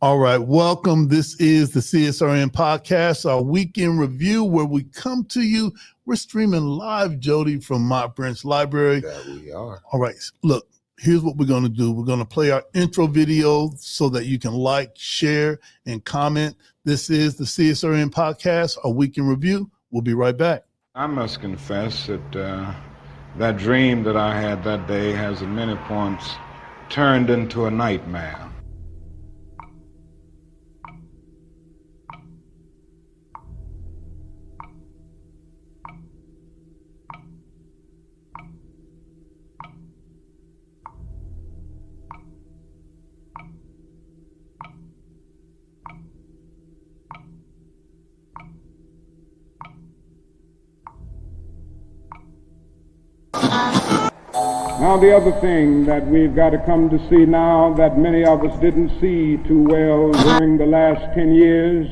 All right, welcome. This is the CSRN podcast, our weekend review where we come to you. We're streaming live, Jody, from Mott Branch Library. That we are. All right, look, here's what we're going to do. We're going to play our intro video so that you can like, share, and comment. This is the CSRN podcast, our weekend review. We'll be right back. I must confess that that dream that I had that day has at many points turned into a nightmare. Now, the other thing that we've got to come to see now that many of us didn't see too well during the last 10 years,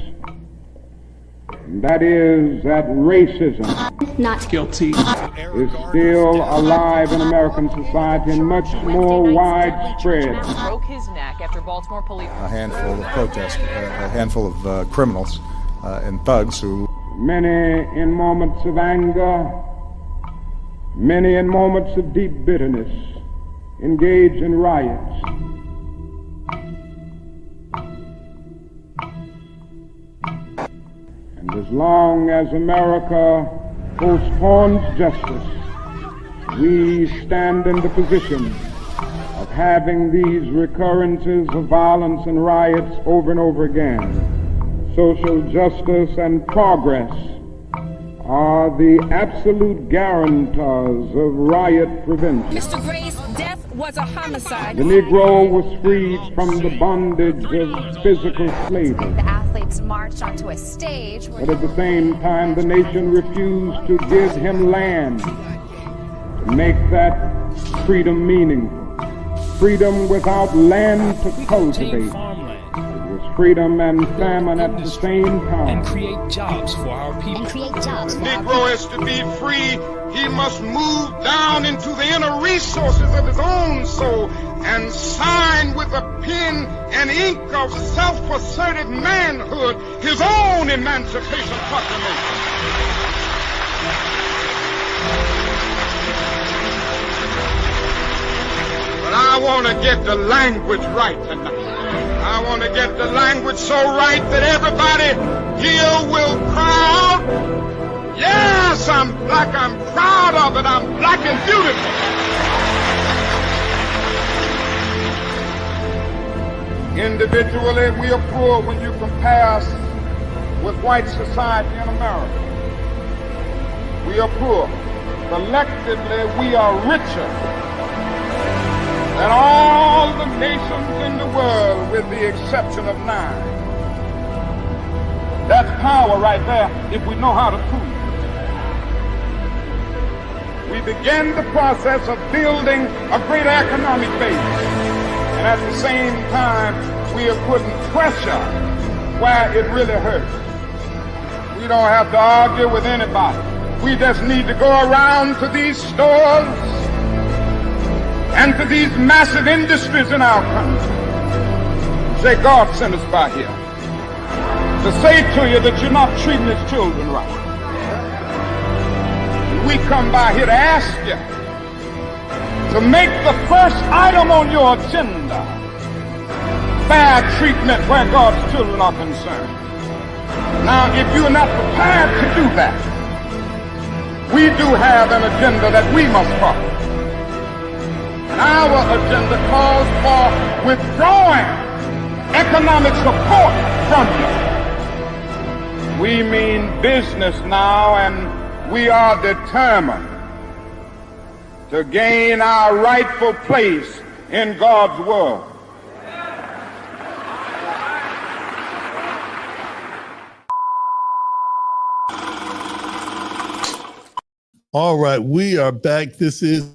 that is that racism not guilty is still alive in American society and much more widespread. Broke his neck after Baltimore police. A handful of protesters, a handful of criminals and thugs who... Many in moments of anger, many in moments of deep bitterness, engage in riots. And as long as America postpones justice, we stand in the position of having these recurrences of violence and riots over and over again. Social justice and progress are the absolute guarantors of riot prevention. Mr. Gray's death was a homicide. The Negro was freed from the bondage of physical slavery. The athletes marched onto a stage. But at the same time, the nation refused to give him land to make that freedom meaningful. Freedom without land to cultivate. Freedom and famine at the same time. And create jobs for our people. The Negro is to be free. He must move down into the inner resources of his own soul and sign with a pen and ink of self-assertive manhood his own Emancipation Proclamation. But I want to get the language right tonight. I want to get the language so right that everybody here will cry out, yes, I'm black, I'm proud of it, I'm black and beautiful. Individually, we are poor when you compare us with white society in America. We are poor. Collectively, we are richer than all the nations in the world with the exception of 9. That's power right there if we know how to prove it. We begin the process of building a greater economic base. And at the same time, we are putting pressure where it really hurts. We don't have to argue with anybody. We just need to go around to these stores and to these massive industries in our country. Say, God sent us by here to say to you that you're not treating his children right. We come by here to ask you to make the first item on your agenda fair treatment where God's children are concerned. Now, if you're not prepared to do that, we do have an agenda that we must follow. Our agenda calls for withdrawing economic support from you. We mean business now, and we are determined to gain our rightful place in God's world. All right, we are back. This is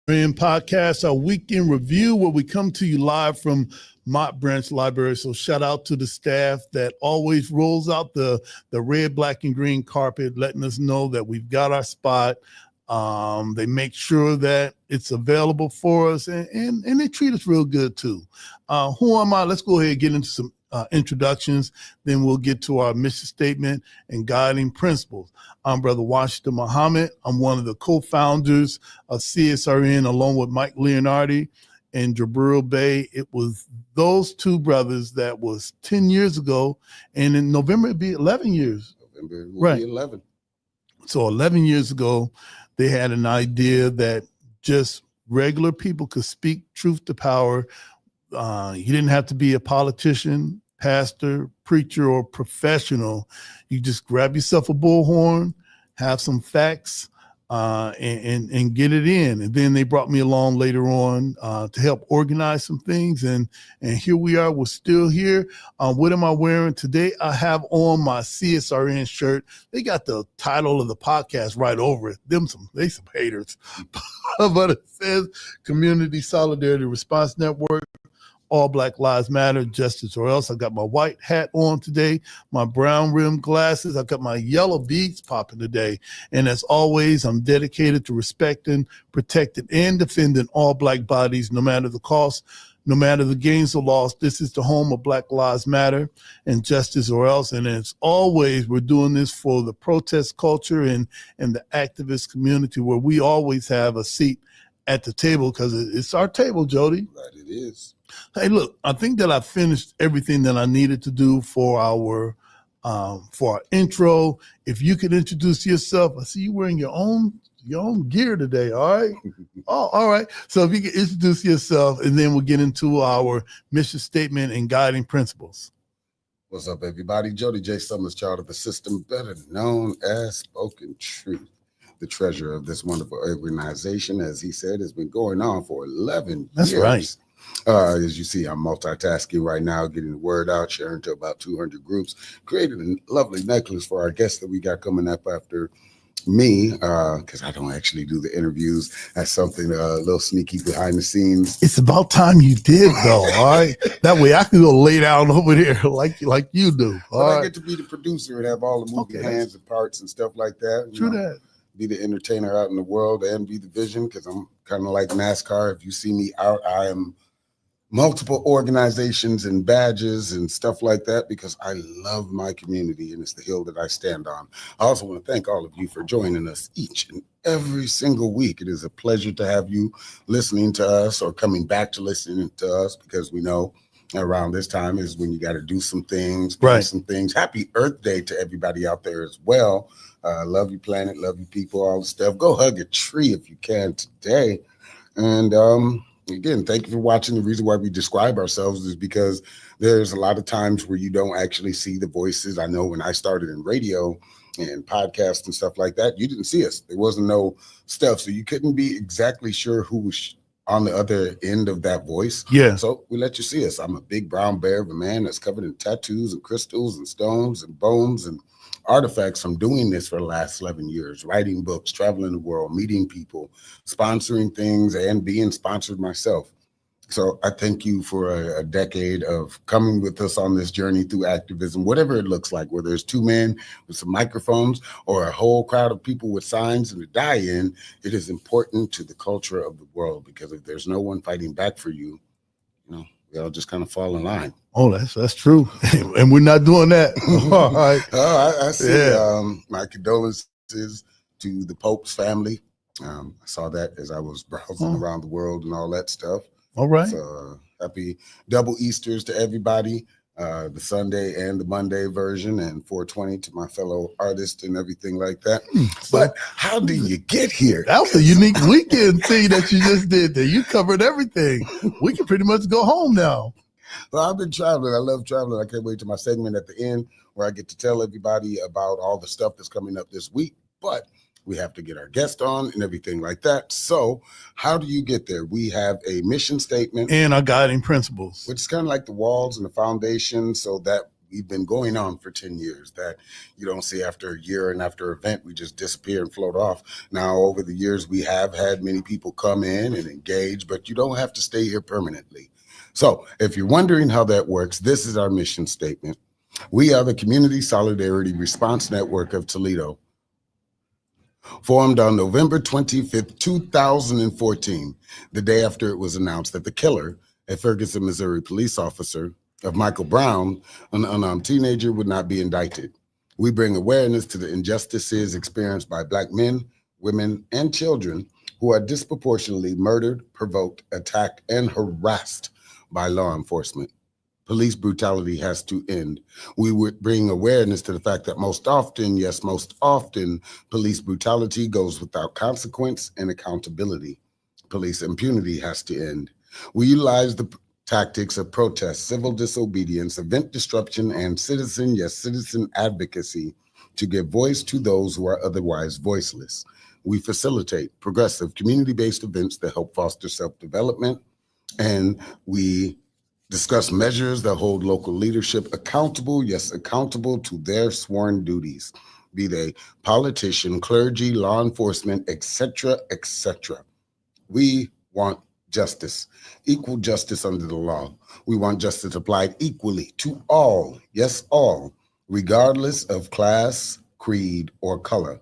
Podcast, our weekend review where we come to you live from Mott Branch Library. So shout out to the staff that always rolls out the red, black, and green carpet, letting us know that we've got our spot. They make sure that it's available for us, and they treat us real good too. Who am I? Let's go ahead and get into some introductions. Then we'll get to our mission statement and guiding principles. I'm Brother Washington Muhammad. I'm one of the co-founders of CSRN along with Mike Leonardi and Jabril Bey. It was those two brothers that was 10 years ago, and in November it'd be 11 years. November will Right. be 11. So 11 years ago, they had an idea that just regular people could speak truth to power. You didn't have to be a politician, pastor, preacher, or professional. You just grab yourself a bullhorn, have some facts, and get it in. And then they brought me along later on to help organize some things. And here we are. We're still here. What am I wearing today? I have on my CSRN shirt. They got the title of the podcast right over it. They some haters. But it says Community Solidarity Response Network. All Black Lives Matter, Justice or Else. I got my white hat on today, my brown rimmed glasses. I got my yellow beads popping today. And as always, I'm dedicated to respecting, protecting, and defending all Black bodies, no matter the cost, no matter the gains or loss. This is the home of Black Lives Matter and Justice or Else. And as always, we're doing this for the protest culture and the activist community, where we always have a seat at the table, because it's our table, Jody. Right, it is. Hey, look, I think that I finished everything that I needed to do for our intro. If you could introduce yourself. I see you wearing your own gear today. All right. Oh, all right. So if you could introduce yourself, and then we'll get into our mission statement and guiding principles. What's up, everybody? Jody J. Summers, child of the system, better known as Spoken Truth, the treasurer of this wonderful organization. As he said, has been going on for 11 That's years. right. As you see, I'm multitasking right now, getting the word out, sharing to about 200 groups, created a lovely necklace for our guests that we got coming up after me, because I don't actually do the interviews. That's something a little sneaky behind the scenes. It's about time you did, though. All right. That way I can go lay down over there like you do. But All I right. get to be the producer and have all the moving Okay, hands and parts and stuff like that. True that. Be the entertainer out in the world and be the vision, because I'm kind of like NASCAR. If you see me out, I am multiple organizations and badges and stuff like that, because I love my community and it's the hill that I stand on. I also want to thank all of you for joining us each and every single week. It is a pleasure to have you listening to us or coming back to listening to us, because we know around this time is when you got to do some things, right? Some things. Happy Earth Day to everybody out there as well. Love you, planet. Love you, people. All the stuff. Go hug a tree if you can today. And again, thank you for watching. The reason why we describe ourselves is because there's a lot of times where you don't actually see the voices. I know when I started in radio and podcasts and stuff like that, you didn't see us. There wasn't no stuff, so you couldn't be exactly sure who was on the other end of that voice. Yeah. So we let you see us. I'm a big brown bear of a man that's covered in tattoos and crystals and stones and bones and artifacts from doing this for the last 11 years, writing books, traveling the world, meeting people, sponsoring things, and being sponsored myself. So I thank you for a decade of coming with us on this journey through activism, whatever it looks like, whether it's two men with some microphones or a whole crowd of people with signs and a die-in. It is important to the culture of the world, because if there's no one fighting back for you, we all just kind of fall in line. Oh, that's true. And we're not doing that. All right. I see. Yeah. My condolences to the Pope's family. I saw that as I was browsing around the world and all that stuff. All right. So happy double Easters to everybody. The Sunday and the Monday version, and 420 to my fellow artists and everything like that. But how do you get here? That was a unique weekend thing that you just did there. You covered everything. We can pretty much go home now. Well, I've been traveling. I love traveling. I can't wait to my segment at the end where I get to tell everybody about all the stuff that's coming up this week. But we have to get our guest on and everything like that. So how do you get there? We have a mission statement and our guiding principles, which is kind of like the walls and the foundation, so that we've been going on for 10 years, that you don't see after a year and after an event, we just disappear and float off. Now, over the years, we have had many people come in and engage, but you don't have to stay here permanently. So if you're wondering how that works, this is our mission statement. We are the Community Solidarity Response Network of Toledo, formed on November 25th, 2014, the day after it was announced that the killer, a Ferguson, Missouri police officer, of Michael Brown, an unarmed teenager would not be indicted. We bring awareness to the injustices experienced by Black men, women, and children who are disproportionately murdered, provoked, attacked, and harassed by law enforcement. Police brutality has to end. We would bring awareness to the fact that most often, yes, most often, police brutality goes without consequence and accountability. Police impunity has to end. We utilize the tactics of protest, civil disobedience, event disruption, and citizen advocacy to give voice to those who are otherwise voiceless. We facilitate progressive community-based events that help foster self-development, and we discuss measures that hold local leadership accountable, yes, accountable to their sworn duties, be they politician, clergy, law enforcement, etc., etc. We want justice, equal justice under the law. We want justice applied equally to all, yes, all, regardless of class, creed, or color.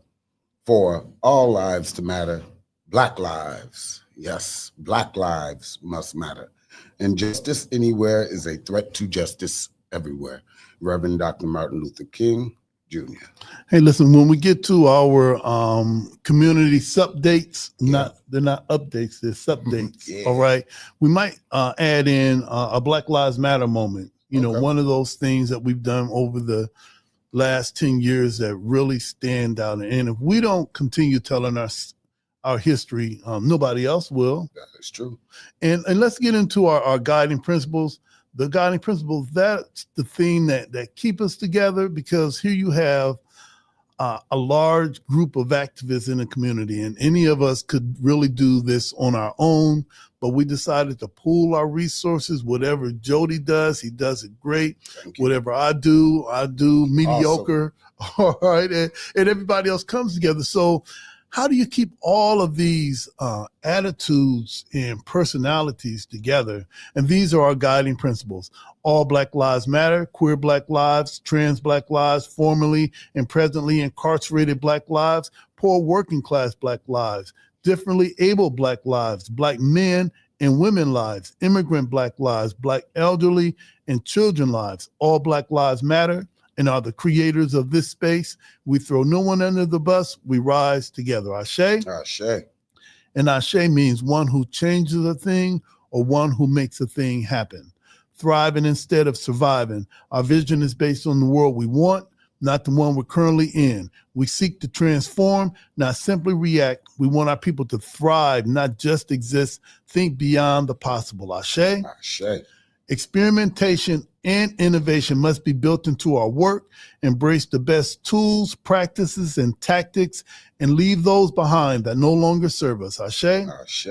For all lives to matter, Black lives, yes, Black lives must matter. Injustice anywhere is a threat to justice everywhere. Reverend Dr. Martin Luther King, Jr. Hey, listen, when we get to our community subdates, they're not updates, they're subdates. Yeah. All right. We might add in a Black Lives Matter moment. You know, one of those things that we've done over the last 10 years that really stand out. And if we don't continue telling our history, nobody else will. That is true. And let's get into our guiding principles. The guiding principles, that's the thing that keep us together, because here you have a large group of activists in the community, and any of us could really do this on our own, but we decided to pool our resources. Whatever Jody does, he does it great. Whatever I do mediocre. Awesome. All right. And everybody else comes together. So how do you keep all of these attitudes and personalities together? And these are our guiding principles. All Black lives matter, queer Black lives, trans Black lives, formerly and presently incarcerated Black lives, poor working class Black lives, differently able Black lives, Black men and women lives, immigrant Black lives, Black elderly and children lives. All Black lives matter and are the creators of this space. We throw no one under the bus. We rise together. Ashe. Ashe. And Ashe means one who changes a thing or one who makes a thing happen. Thriving instead of surviving. Our vision is based on the world we want, not the one we're currently in. We seek to transform, not simply react. We want our people to thrive, not just exist. Think beyond the possible. Ashe. Ashe. Experimentation and innovation must be built into our work. Embrace the best tools, practices, and tactics, and leave those behind that no longer serve us. Ashe. Ashe.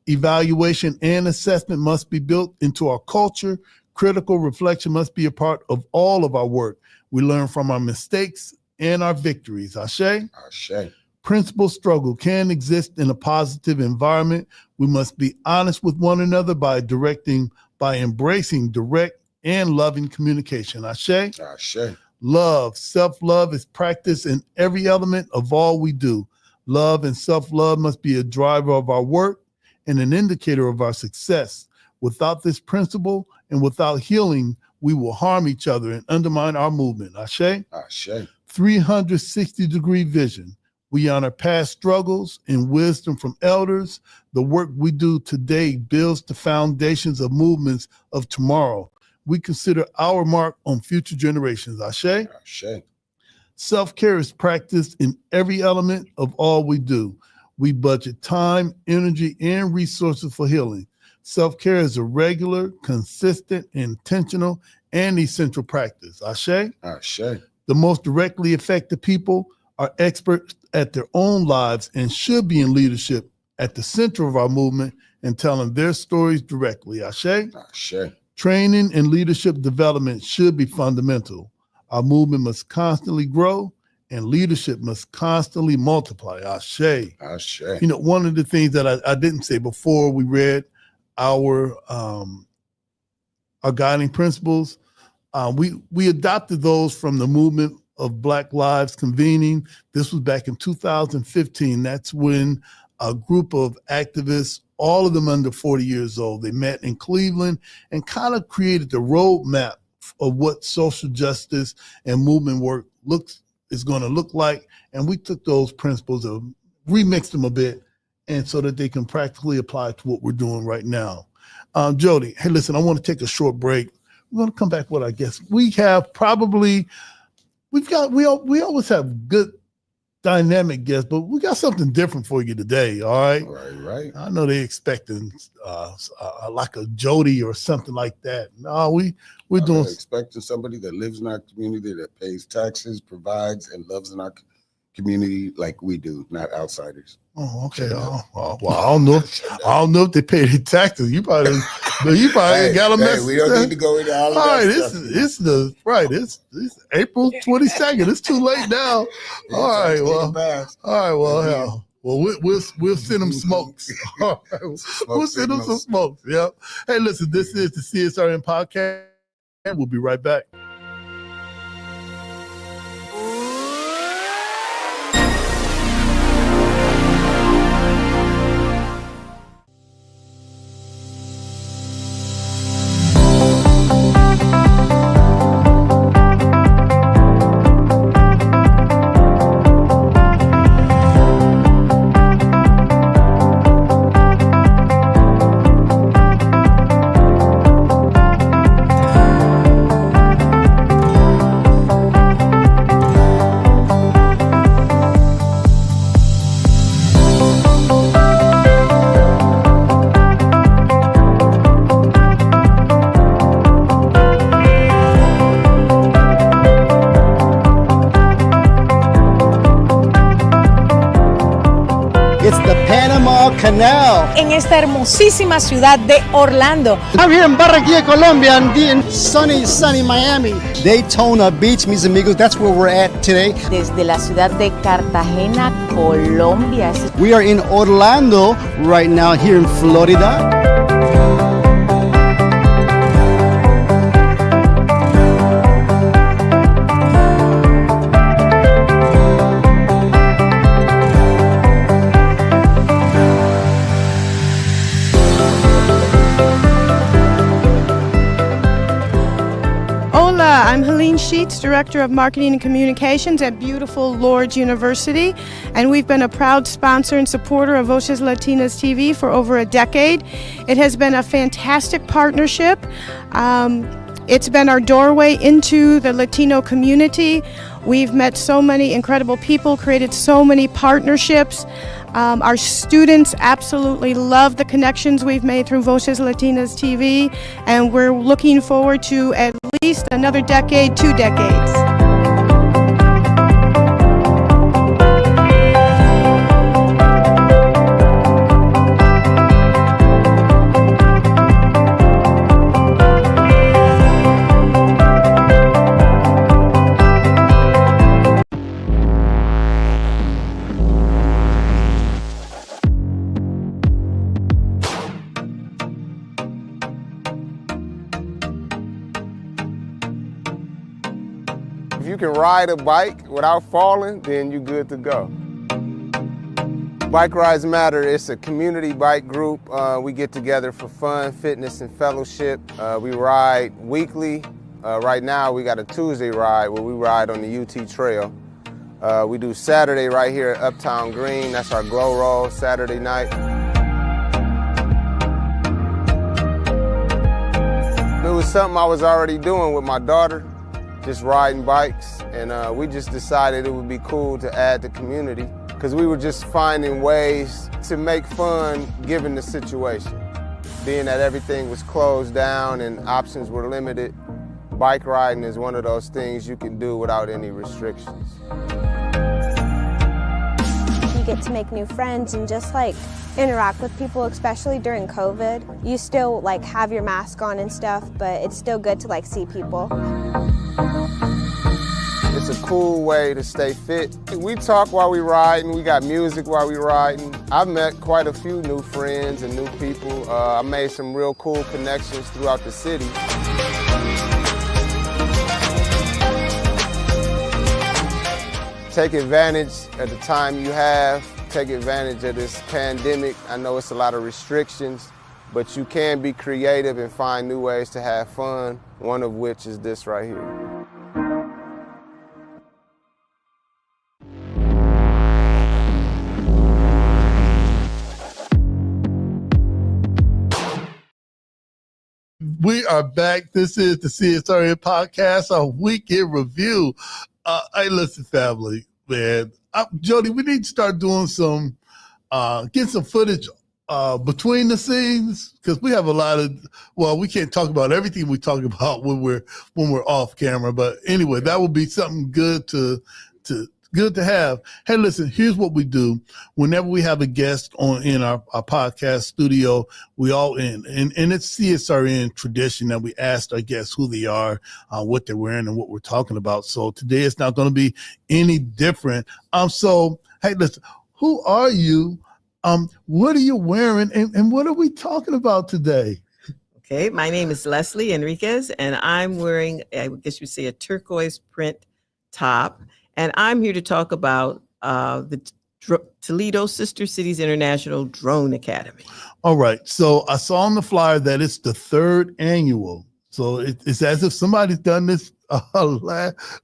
Evaluation and assessment must be built into our culture. Critical reflection must be a part of all of our work. We learn from our mistakes and our victories. Ashe. Ashe. Principal struggle can exist in a positive environment. We must be honest with one another by embracing direct and loving communication. Ashe. Ashe. Love, self-love is practiced in every element of all we do. Love and self-love must be a driver of our work and an indicator of our success. Without this principle and without healing, we will harm each other and undermine our movement. Ashe. Ashe. 360-degree vision. We honor past struggles and wisdom from elders. The work we do today builds the foundations of movements of tomorrow. We consider our mark on future generations. Ashe. Ashe. Self-care is practiced in every element of all we do. We budget time, energy, and resources for healing. Self-care is a regular, consistent, intentional, and essential practice. Ashe. Ashe. The most directly affected people are experts at their own lives and should be in leadership at the center of our movement and telling their stories directly. Ashe. Ashe. Training and leadership development should be fundamental. Our movement must constantly grow and leadership must constantly multiply. Ashe. Ashe. You know, one of the things that I didn't say before we read our guiding principles, we adopted those from the movement of Black Lives Convening. This was back in 2015. That's when a group of activists all of them under 40 years old. They met in Cleveland and kind of created the roadmap of what social justice and movement work is going to look like. And we took those principles and remixed them a bit, and so that they can practically apply to what we're doing right now. Jody, hey, listen, I want to take a short break. We're going to come back with, I guess, we always have good dynamic guests, but we got something different for you today, all right? Right. I know they're expecting like a Jody or something like that. No, we're doing expecting somebody that lives in our community, that pays taxes, provides, and loves in our community like we do, not outsiders. Oh, okay. Well, I don't know if they pay their taxes. You probably got a message. We don't need to go into all of that. All right, it's April 22nd. It's too late now. All right, well, we'll send them smokes. All right, we'll send them some smokes. Yep. Hey, listen, this is the CSRN podcast, and we'll be right back. Canal. En esta hermosísima ciudad de Orlando. I'm here in Barranquilla, Colombia, and in sunny Miami. Daytona Beach, mis amigos, that's where we're at today. Desde la ciudad de Cartagena, Colombia. We are in Orlando right now, here in Florida. I'm Helene Sheets, Director of Marketing and Communications at beautiful Lourdes University, and we've been a proud sponsor and supporter of Voces Latinas TV for over a decade. It has been a fantastic partnership. It's been our doorway into the Latino community. We've met so many incredible people, created so many partnerships. Our students absolutely love the connections we've made through Voces Latinas TV, and we're looking forward to at least another decade, 2 decades. If you can ride a bike without falling, then you're good to go. Bike Rides Matter, it's a community bike group. We get together for fun, fitness, and fellowship. We ride weekly. Right now we got a Tuesday ride where we ride on the UT Trail. We do Saturday right here at Uptown Green. That's our glow roll Saturday night. It was something I was already doing with my daughter, just riding bikes, and we just decided it would be cool to add the community because we were just finding ways to make fun given the situation. Being that everything was closed down and options were limited, bike riding is one of those things you can do without any restrictions. You get to make new friends and just like interact with people, especially during COVID. You still like have your mask on and stuff, but it's still good to like see people. It's a cool way to stay fit. We talk while we riding, we got music while we riding. I've met quite a few new friends and new people. I made some real cool connections throughout the city. Take advantage at the time you have take advantage of this pandemic. I know it's a lot of restrictions, but you can be creative and find new ways to have fun, one of which is this right here. We are back. This is the CSRN podcast, our weekend review. Hey, listen, family, man. Jody, we need to start doing some, get some footage between the scenes, because we have a lot of, well, we can't talk about everything we talk about when we're off camera. But anyway, that would be something good to have. Hey, listen, here's what we do. Whenever we have a guest in our podcast studio, we all and it's CSRN tradition that we ask our guests who they are, what they're wearing, and what we're talking about. So today it's not going to be any different. So, hey, listen, who are you? What are you wearing, and what are we talking about today? Okay, my name is Leslie Enriquez, and I'm wearing, I guess you'd say, a turquoise print top. And I'm here to talk about the Toledo Sister Cities International Drone Academy. All right. So I saw on the flyer that it's the 3rd annual. So it's as if somebody's done this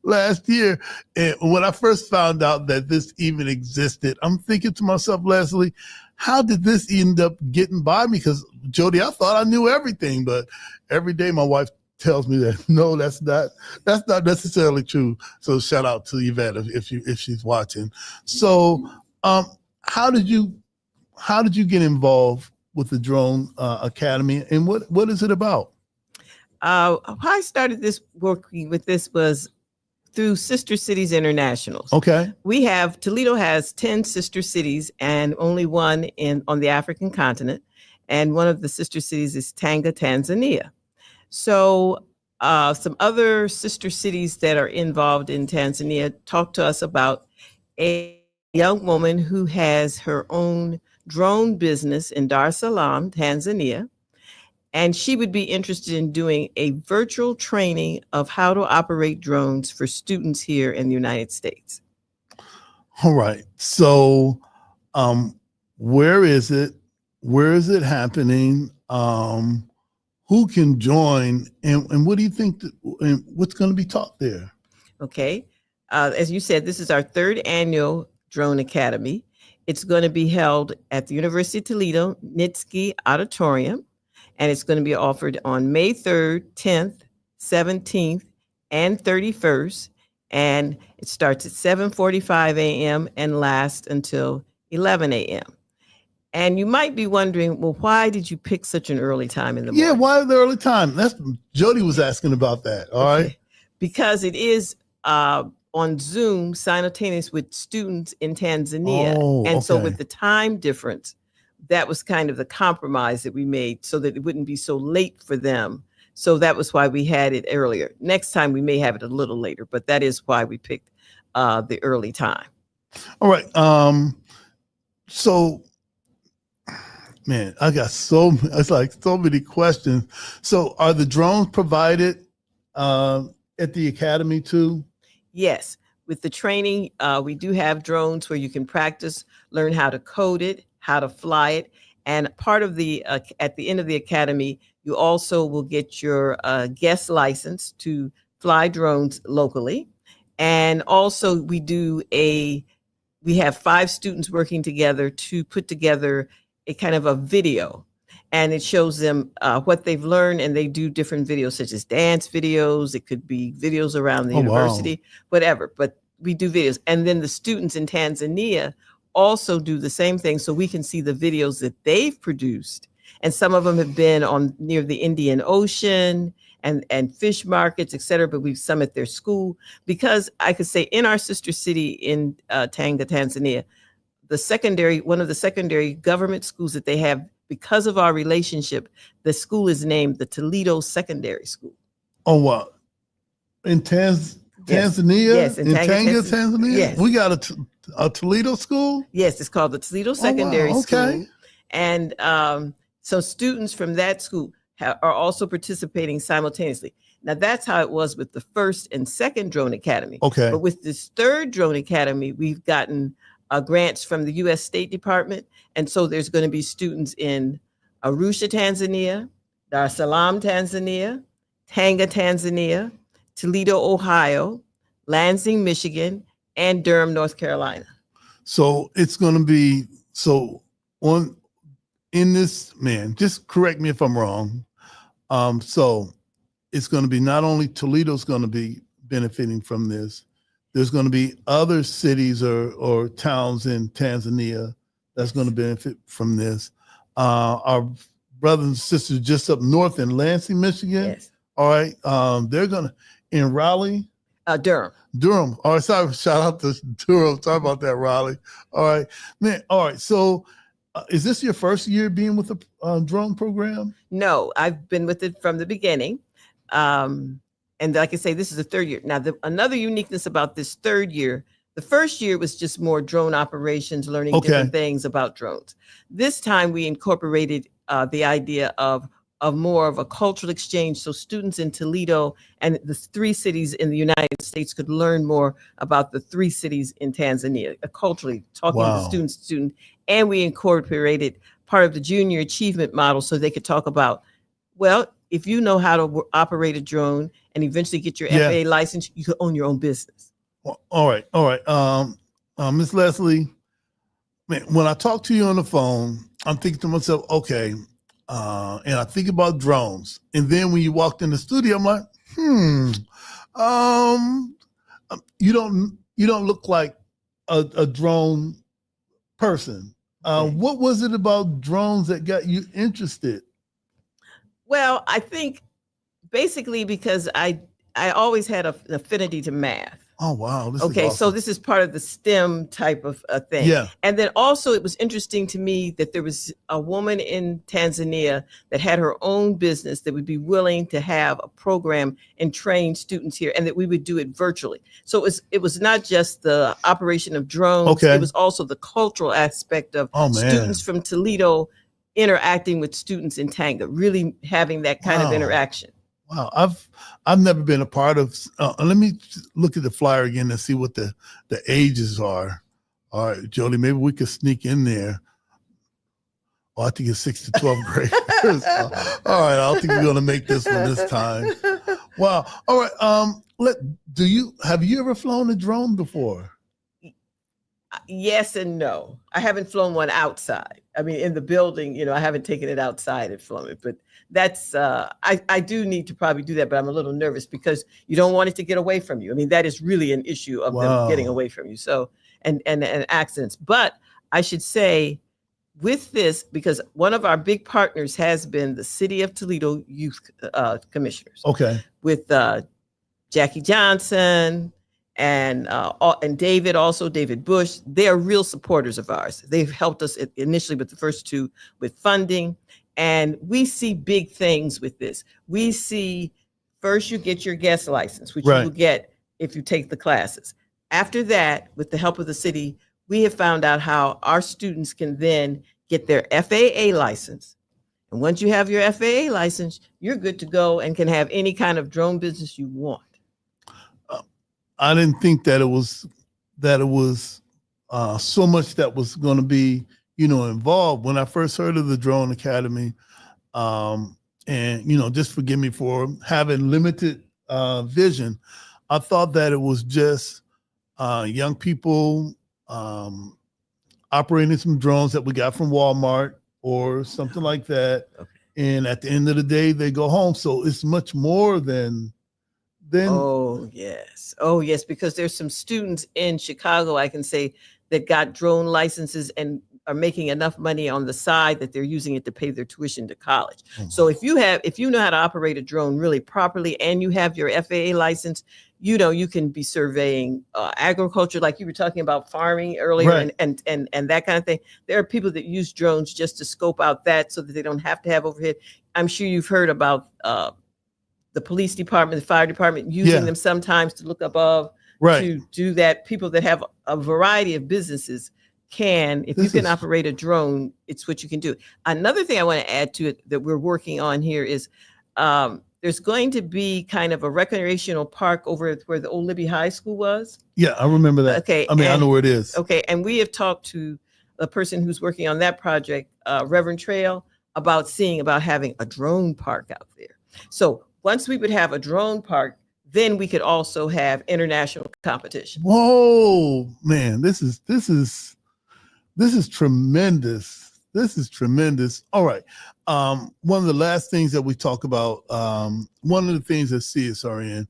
last year. And when I first found out that this even existed, I'm thinking to myself, Leslie, how did this end up getting by me? Because, Jody, I thought I knew everything, but every day my wife tells me that no, that's not necessarily true. So shout out to Yvette if she's watching. So how did you get involved with the Drone Academy, and what is it about? How I started working with this was through Sister Cities Internationals. Okay. Toledo has 10 sister cities and only one on the African continent. And one of the sister cities is Tanga, Tanzania. So some other sister cities that are involved in Tanzania talked to us about a young woman who has her own drone business in Dar es Salaam, Tanzania. And she would be interested in doing a virtual training of how to operate drones for students here in the United States. All right. So where is it? Where is it happening? Who can join, and what do you think, and what's going to be taught there? Okay. As you said, this is our 3rd annual Drone Academy. It's going to be held at the University of Toledo, Nitsky Auditorium, and it's going to be offered on May 3rd, 10th, 17th, and 31st. And it starts at 7:45 a.m. and lasts until 11 a.m. And you might be wondering, well, why did you pick such an early time in the morning? Yeah, why the early time? Jody was asking about that. All right. Because it is on Zoom simultaneous with students in Tanzania. And so with the time difference, that was kind of the compromise that we made so that it wouldn't be so late for them. So that was why we had it earlier. Next time we may have it a little later, but that is why we picked the early time. All right. So, man, I got so many questions. So are the drones provided at the academy too? Yes. With the training, we do have drones where you can practice, learn how to code it, how to fly it. And part of at the end of the academy, you also will get your guest license to fly drones locally. And also we have 5 students working together to put together a kind of a video, and it shows them what they've learned, and they do different videos such as dance videos. It could be videos around the university, whatever, but we do videos. And then the students in Tanzania also do the same thing, so we can see the videos that they've produced. And some of them have been near the Indian Ocean and fish markets, et cetera, but we've some at their school. Because I could say in our sister city in Tanga, Tanzania, one of the secondary government schools that they have, because of our relationship, the school is named the Toledo Secondary School. Oh, wow. In Tanzania? Yes, in Tanga, Tanzania? Yes. We got a Toledo school? Yes, it's called the Toledo Secondary School. Okay. And so students from that school are also participating simultaneously. Now, that's how it was with the 1st and 2nd Drone Academy. Okay. But with this 3rd Drone Academy, we've gotten grants from the U.S. State Department. And so there's going to be students in Arusha, Tanzania, Dar es Salaam, Tanzania, Tanga, Tanzania, Toledo, Ohio, Lansing, Michigan, and Durham, North Carolina. So it's going to be, in this, man, just correct me if I'm wrong. So it's going to be not only Toledo's going to be benefiting from this, there's going to be other cities or towns in Tanzania that's going to benefit from this. Our brothers and sisters just up north in Lansing, Michigan. Yes. All right. They're going to, in Raleigh. Durham. Durham. All right. Sorry, shout out to Durham. Sorry about that, Raleigh. All right. Man, all right. So is this your first year being with the drone program? No, I've been with it from the beginning. And like I say, this is the third year. Now, another uniqueness about this third year, the first year was just more drone operations, learning different things about drones. This time we incorporated the idea of more of a cultural exchange. So students in Toledo and the 3 cities in the United States could learn more about the 3 cities in Tanzania, culturally talking to student. And we incorporated part of the junior achievement model so they could talk about, well, if you know how to operate a drone and eventually get your FAA license, you could own your own business. Well, all right. Ms. Leslie, man, when I talk to you on the phone, I'm thinking to myself, okay, and I think about drones. And then when you walked in the studio, I'm like, you don't look like a drone person. What was it about drones that got you interested? Well, I think basically because I always had an affinity to math. Oh, wow. Okay, so this is part of the STEM type of thing. Yeah. And then also it was interesting to me that there was a woman in Tanzania that had her own business that would be willing to have a program and train students here, and that we would do it virtually. So it was not just the operation of drones. Okay. It was also the cultural aspect of students from Toledo interacting with students in Tanga, really having that kind of interaction. Wow, I've never been a part of. Let me look at the flyer again and see what the ages are. All right, Jody, maybe we could sneak in there. Oh, I think it's 6 to 12 graders. All right, I don't think we're gonna make this one this time. Wow. All right. Have you ever flown a drone before? Yes and no. I haven't flown one outside. I mean, in the building, I haven't taken it outside and flown it, but that's, I do need to probably do that, but I'm a little nervous because you don't want it to get away from you. I mean, that is really an issue of them getting away from you. So, and accidents. But I should say with this, because one of our big partners has been the City of Toledo Youth Commissioners. Okay. With Jackie Johnson, and David Bush. They are real supporters of ours. They've helped us initially with the first 2 with funding, and we see big things with this. We see first you get your guest license, which you will get if you take the classes. After that, with the help of the city, we have found out how our students can then get their FAA license. And once you have your FAA license, you're good to go and can have any kind of drone business you want. I didn't think that it was so much that was going to be, involved when I first heard of the Drone Academy. And, just forgive me for having limited vision. I thought that it was just young people operating some drones that we got from Walmart or something like that. Okay. And at the end of the day, they go home. So it's much more than. Oh, yes, because there's some students in Chicago, I can say, that got drone licenses and are making enough money on the side that they're using it to pay their tuition to college. Mm-hmm. So if you know how to operate a drone really properly and you have your FAA license, you can be surveying agriculture, like you were talking about farming earlier, right. and that kind of thing. There are people that use drones just to scope out that so that they don't have to have overhead. I'm sure you've heard about the police department, the fire department using them sometimes to look above, to do that. People that have a variety of businesses can, if you can operate a drone, it's what you can do. Another thing I want to add to it that we're working on here is there's there's going to be kind of a recreational park over where the old Libby High School was. Yeah, I remember that. Okay. I mean, I know where it is. Okay. And we have talked to the person who's working on that project, Reverend Trail, about having a drone park out there. So once we would have a drone park, then we could also have international competition. Whoa, man, this is tremendous. This is tremendous. All right. One of the last things that we talk about, one of the things at CSRN,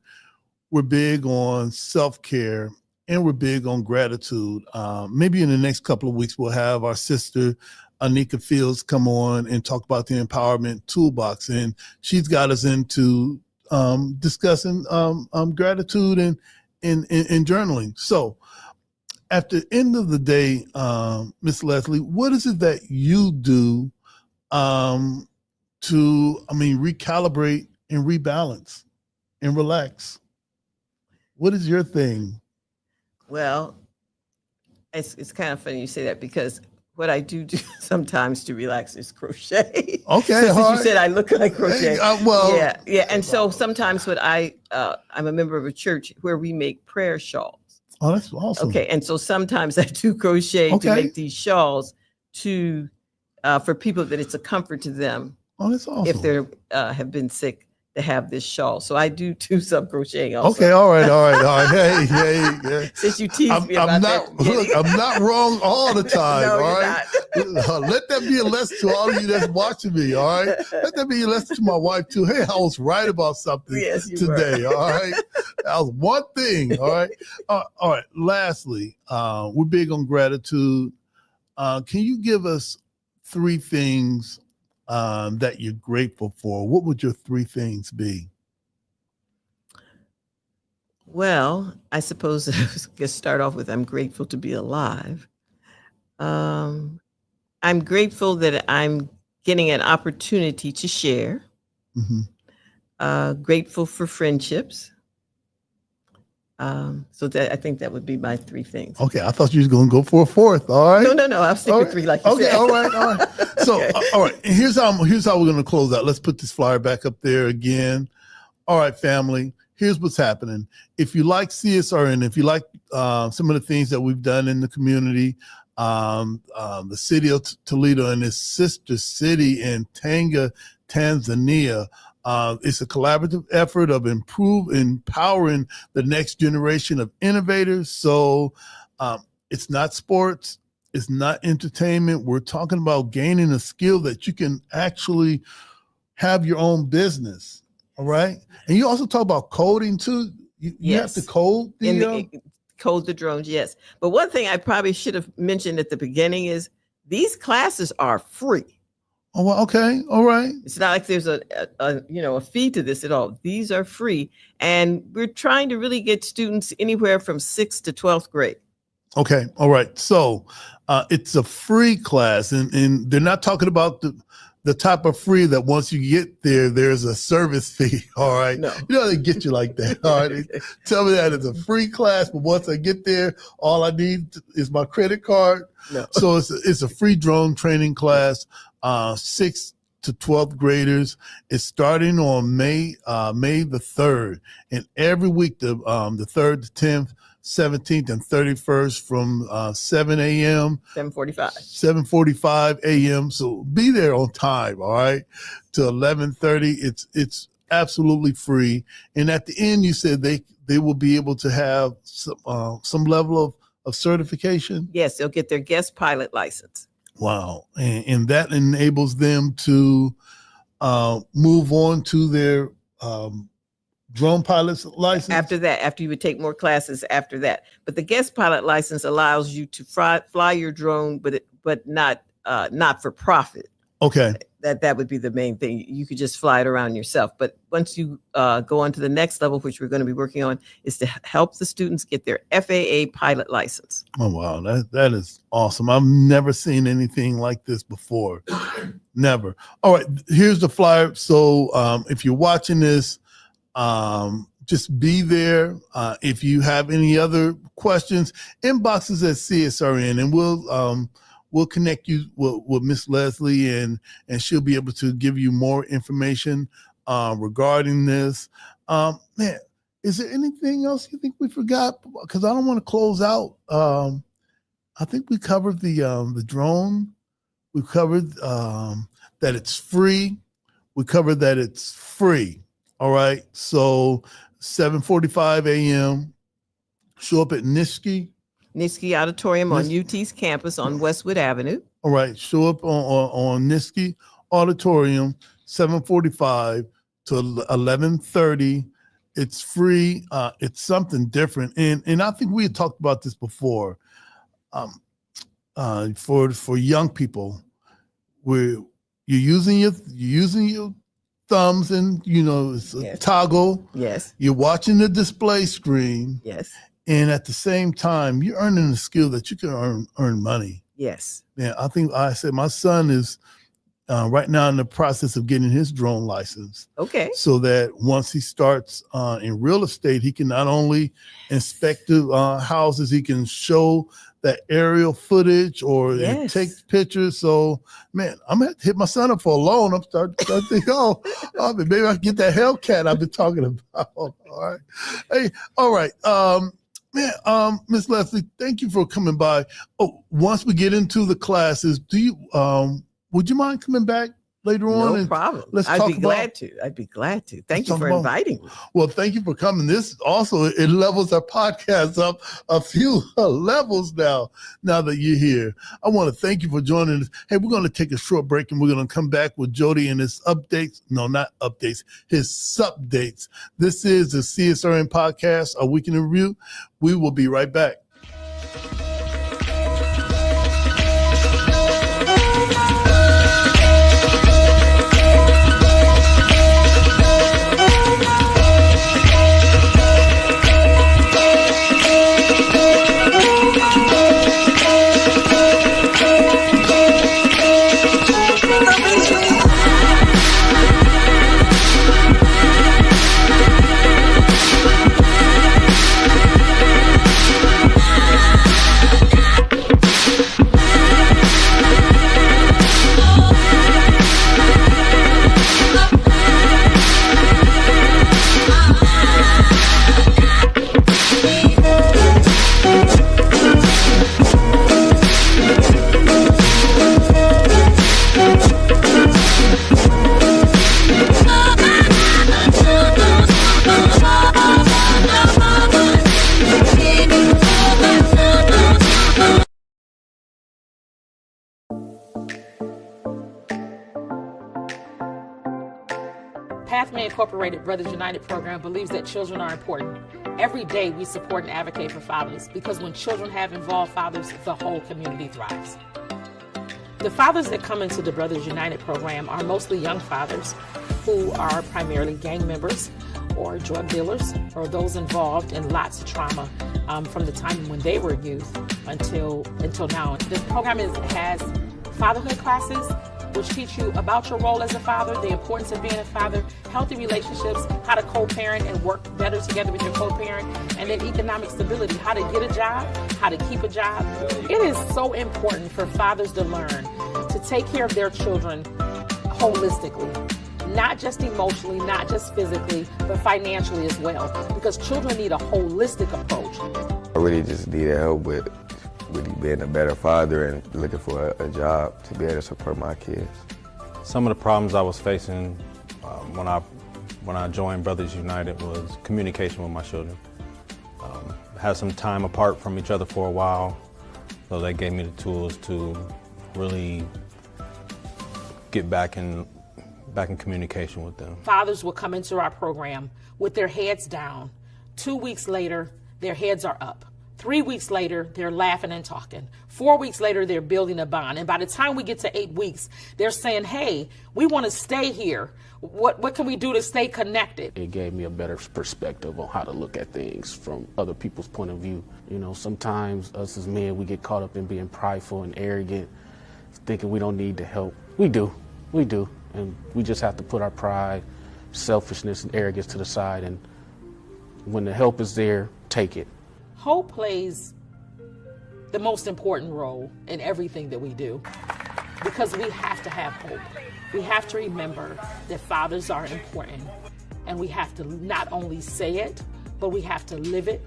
we're big on self-care and we're big on gratitude. Maybe in the next couple of weeks, we'll have our sister, Anika Fields, come on and talk about the empowerment toolbox. And she's got us into discussing gratitude and journaling. So at the end of the day, Miss Leslie, what is it that you do to recalibrate and rebalance and relax? What is your thing? Well, it's kind of funny you say that, because what I do sometimes to relax is crochet. Okay, Since you said I look like crochet. Hey, yeah. And so sometimes what I'm a member of a church where we make prayer shawls. Oh, that's awesome. Okay, and so sometimes I do crochet to make these shawls for people that it's a comfort to them. Oh, that's awesome. If they have been sick, to have this shawl. So I do some crocheting also. Okay, all right. Hey. Since you teased me about that. Look, I'm not wrong all the time, No, all right? Let that be a lesson to all of you that's watching me, all right? Let that be a lesson to my wife, too. Hey, I was right about something today, all right? That was one thing, all right? All right, lastly, we're big on gratitude. Can you give us 3 things that you're grateful for? What would your 3 things be? Well, I suppose I was going to start off with I'm grateful to be alive. I'm grateful that I'm getting an opportunity to share. Grateful for friendships. So that I think that would be my 3 things. Okay, I thought you was going to go for a 4th. All right. No. I'll stick with 3 like you said. Okay, all right. So, all right. Here's how we're going to close out. Let's put this flyer back up there again. All right, family. Here's what's happening. If you like CSRN, if you like some of the things that we've done in the community, the city of Toledo and its sister city in Tanga, Tanzania. It's a collaborative effort of empowering the next generation of innovators. So it's not sports. It's not entertainment. We're talking about gaining a skill that you can actually have your own business. All right. And you also talk about coding too. You have to code code the drones. Yes. But one thing I probably should have mentioned at the beginning is these classes are free. Oh, well, okay. All right. It's not like there's a fee to this at all. These are free. And we're trying to really get students anywhere from 6th to 12th grade. Okay. All right. So it's a free class, and they're not talking about the type of free that once you get there, there's a service fee. All right. No. You know, they get you like that. All right. They tell me that it's a free class, but once I get there, all I need is my credit card. No. So it's a free drone training class, 6th to 12th graders. It's starting on May the 3rd, and every week the 3rd to 10th, 17th and 31st from 7 a.m. 7:45 a.m. So be there on time, all right, to 11:30. It's absolutely free. And at the end, you said they will be able to have some level of certification. Yes, they'll get their guest pilot license. Wow. And that enables them to move on to their drone pilot's license? After you would take more classes after that. But the guest pilot license allows you to fly your drone, but not for profit. Okay. That would be the main thing. You could just fly it around yourself. But once you go on to the next level, which we're going to be working on, is to help the students get their FAA pilot license. Oh, wow. That is awesome. I've never seen anything like this before. Never. All right. Here's the flyer. So if you're watching this, just be there. If you have any other questions, inboxes at CSRN, and we'll connect you with Miss Leslie, and she'll be able to give you more information. regarding this. Man, is there anything else you think we forgot? Because I don't want to close out. I think we covered the drone. We covered that it's free. We covered that it's free. All right. So 7:45 a.m. Show up at Niski Auditorium on UT's campus on Westwood Avenue. All right. Show up on Niski Auditorium, 7:45 to 11:30. It's free. It's something different. And I think we had talked about this before. For young people, where you're using your thumbs and it's a toggle. Yes. You're watching the display screen. Yes. And at the same time, you're earning a skill that you can earn money. Yes. Man, I think I said my son is right now in the process of getting his drone license. Okay. So that once he starts in real estate, he can not only inspect the houses, he can show that aerial footage or take pictures. So, man, I'm going to hit my son up for a loan. I'm starting to think, maybe I can get that Hellcat I've been talking about. All right. Hey, all right. Miss Leslie, thank you for coming by. Oh, once we get into the classes, would you mind coming back later on? No problem. I'd be glad to. Thank you for inviting me. Well, thank you for coming. This also, it levels our podcast up a few levels now that you're here. I want to thank you for joining us. Hey, we're going to take a short break and we're going to come back with Jody and his updates. No, not updates, his subdates. This is the CSRN podcast, a week in review. We will be right back. Pathway Incorporated Brothers United program believes that children are important. Every day we support and advocate for fathers because when children have involved fathers, the whole community thrives. The fathers that come into the Brothers United program are mostly young fathers who are primarily gang members or drug dealers or those involved in lots of trauma from the time when they were youth until now. This program has fatherhood classes which teach you about your role as a father, the importance of being a father, healthy relationships, how to co-parent and work better together with your co-parent, and then economic stability, how to get a job, how to keep a job. It is so important for fathers to learn to take care of their children holistically, not just emotionally, not just physically, but financially as well, because children need a holistic approach. I really just need help with being a better father and looking for a job to be able to support my kids. Some of the problems I was facing when I joined Brothers United was communication with my children. Had some time apart from each other for a while, so they gave me the tools to really get back in communication with them. Fathers will come into our program with their heads down. 2 weeks later, their heads are up. 3 weeks later, they're laughing and talking. 4 weeks later, they're building a bond. And by the time we get to 8 weeks, they're saying, hey, we want to stay here. What can we do to stay connected? It gave me a better perspective on how to look at things from other people's point of view. You know, sometimes us as men, we get caught up in being prideful and arrogant, thinking we don't need the help. We do. And we just have to put our pride, selfishness, and arrogance to the side. And when the help is there, take it. Hope plays the most important role in everything that we do. because we have to have hope. We have to remember that fathers are important, and we have to not only say it, but we have to live it.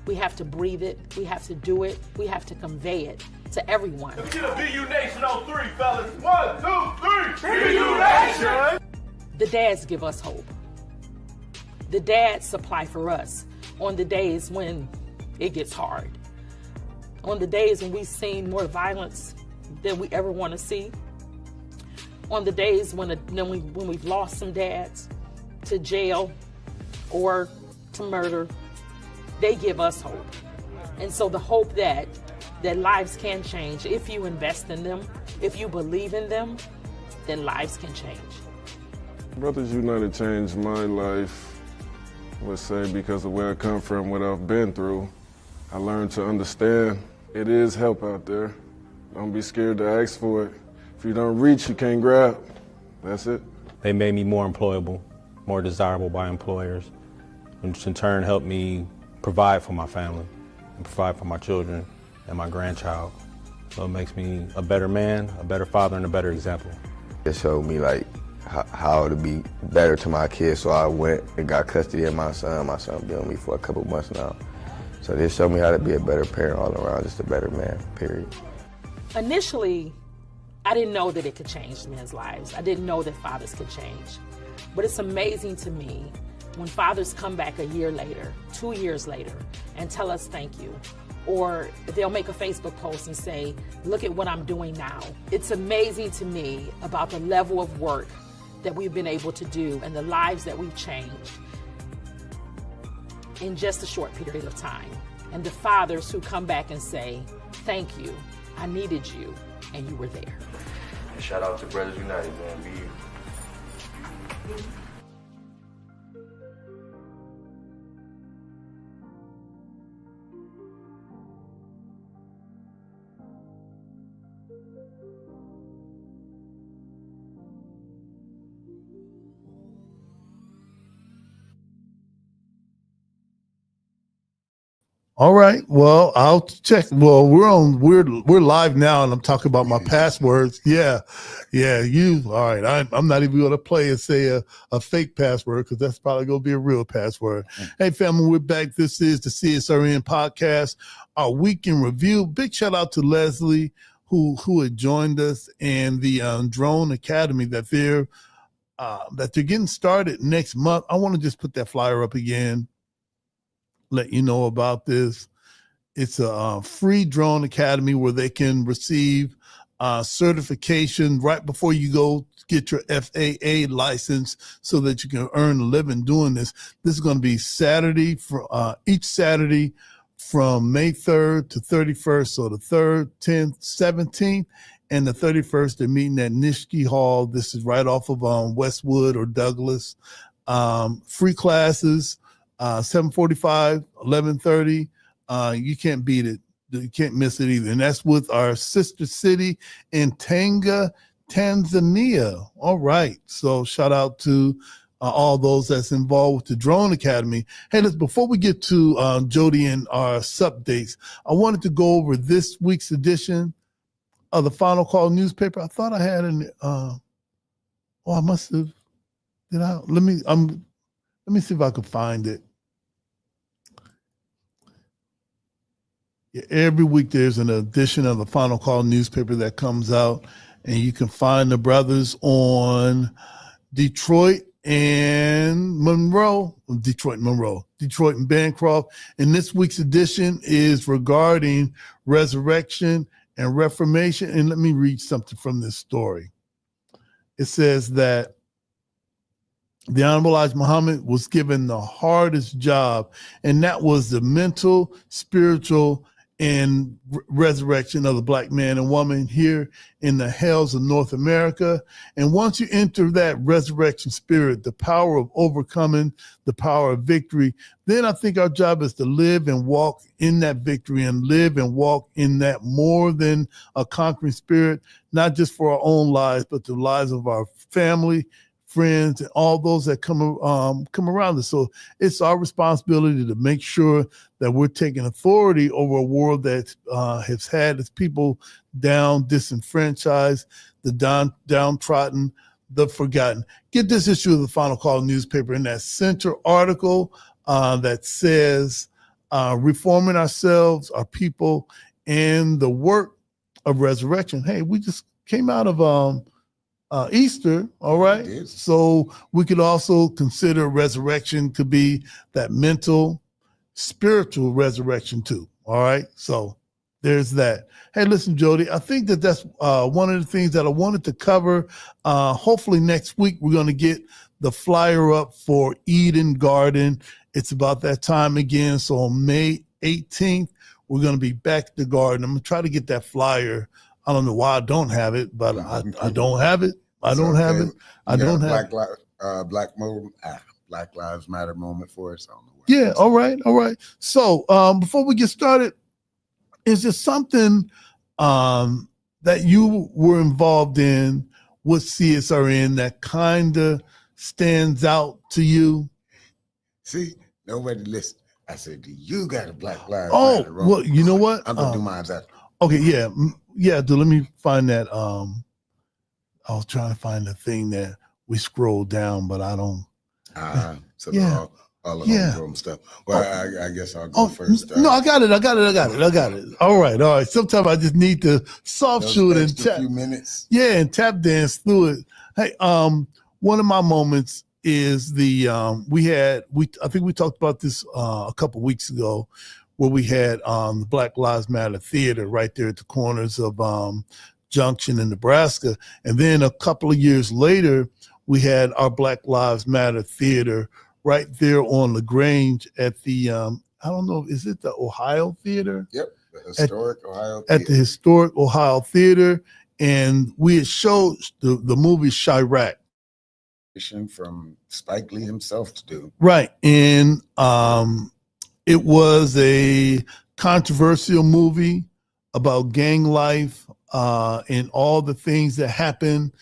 We have to breathe it. We have to do it. We have to convey it to everyone. Let's get a BU Nation on 3, fellas. 1, 2, 3. BU Nation! The dads give us hope. The dads supply for us on the days when it gets hard. On the days when we've seen more violence than we ever want to see. On the days when we've lost some dads to jail or to murder, they give us hope. And so the hope that lives can change, if you invest in them, if you believe in them, then lives can change. Brothers United changed my life, I would say, because of where I come from, what I've been through. I learned to understand it is help out there. Don't be scared to ask for it. If you don't reach, you can't grab. That's it. They made me more employable, more desirable by employers, which in turn helped me provide for my family and provide for my children and my grandchild. So it makes me a better man, a better father, and a better example. It showed me like how to be better to my kids, so I went and got custody of my son. My son been with me for a couple months now. So this showed me how to be a better parent all around, just a better man, period. Initially, I didn't know that it could change men's lives. I didn't know that fathers could change. But it's amazing to me when fathers come back a year later, 2 years later, and tell us thank you. Or they'll make a Facebook post and say, look at what I'm doing now. It's amazing to me about the level of work that we've been able to do and the lives that we've changed in just a short period of time. And the fathers who come back and say, thank you, I needed you, and you were there. And shout out to Brothers United, man. Be you. All right. Well, I'll check. Well, we're live now, and I'm talking about my passwords. Yeah. You. All right. I'm not even going to play and say a fake password because that's probably going to be a real password. Hey, family, we're back. This is the CSRN podcast, our week in review. Big shout out to Leslie who had joined us, and the Drone Academy that they're getting started next month. I want to just put that flyer up again. Let you know about this. It's a free drone academy where they can receive certification right before you go get your FAA license so that you can earn a living doing this. This is going to be Saturday for each Saturday from May 3rd to 31st. So the 3rd, 10th, 17th, and the 31st, they're meeting at Nishki Hall. This is right off of Westwood or Douglas. Free classes. 7:45, 11:30. You can't beat it. You can't miss it either. And that's with our sister city in Tanga, Tanzania. All right. So shout out to all those that's involved with the Drone Academy. Hey, before we get to Jody and our sub dates, I wanted to go over this week's edition of the Final Call newspaper. I thought I had I must have. Let me see if I can find it. Every week there's an edition of the Final Call newspaper that comes out, and you can find the brothers on Detroit and Bancroft. And this week's edition is regarding resurrection and reformation. And let me read something from this story. It says that the Honorable Elijah Muhammad was given the hardest job, and that was the mental, spiritual, and resurrection of the black man and woman here in the hells of North America. And once you enter that resurrection spirit, the power of overcoming, the power of victory, then I think our job is to live and walk in that victory and live and walk in that more than a conquering spirit, not just for our own lives, but the lives of our family, friends, and all those that come around us. So it's our responsibility to make sure that we're taking authority over a world that has had its people down, disenfranchised, the downtrodden, the forgotten. Get this issue of the Final Call newspaper in that center article that says reforming ourselves, our people, and the work of resurrection. Hey, we just came out of Easter, all right? So we could also consider resurrection could be that mental, spiritual resurrection too, all right? So there's that. Hey, listen, Jody, I think that's one of the things that I wanted to cover. Hopefully next week we're going to get the flyer up for Eden Garden. It's about that time again. So on May 18th, we're going to be back at the garden. I'm going to try to get that flyer. I don't know why I don't have it, but I don't have it. I don't have it. I don't have it. Black Lives Matter moment for us. I don't know. Yeah, all right. So before we get started, is there something that you were involved in with CSRN that kind of stands out to you? See, nobody listened. I said, do you got a Black Lives Matter? Well, you know what? I'm going to do mine after. Okay, yeah, dude, let me find that. I was trying to find the thing that we scrolled down, but I don't. So yeah. All the homegrown stuff. Well, I guess I'll go first. No, I got it. All right. Sometimes I just need to soft shoot and tap. Few minutes. Yeah, and tap dance through it. Hey, one of my moments is I think we talked about this a couple weeks ago, where we had the Black Lives Matter Theater right there at the corners of Junction in Nebraska, and then a couple of years later, we had our Black Lives Matter Theater right there on LaGrange at the, I don't know, is it the Ohio Theater? Yep, the historic Ohio Theater. At the historic Ohio Theater. And we had showed the movie Chirac. From Spike Lee himself to do. Right. And it was a controversial movie about gang life and all the things that happen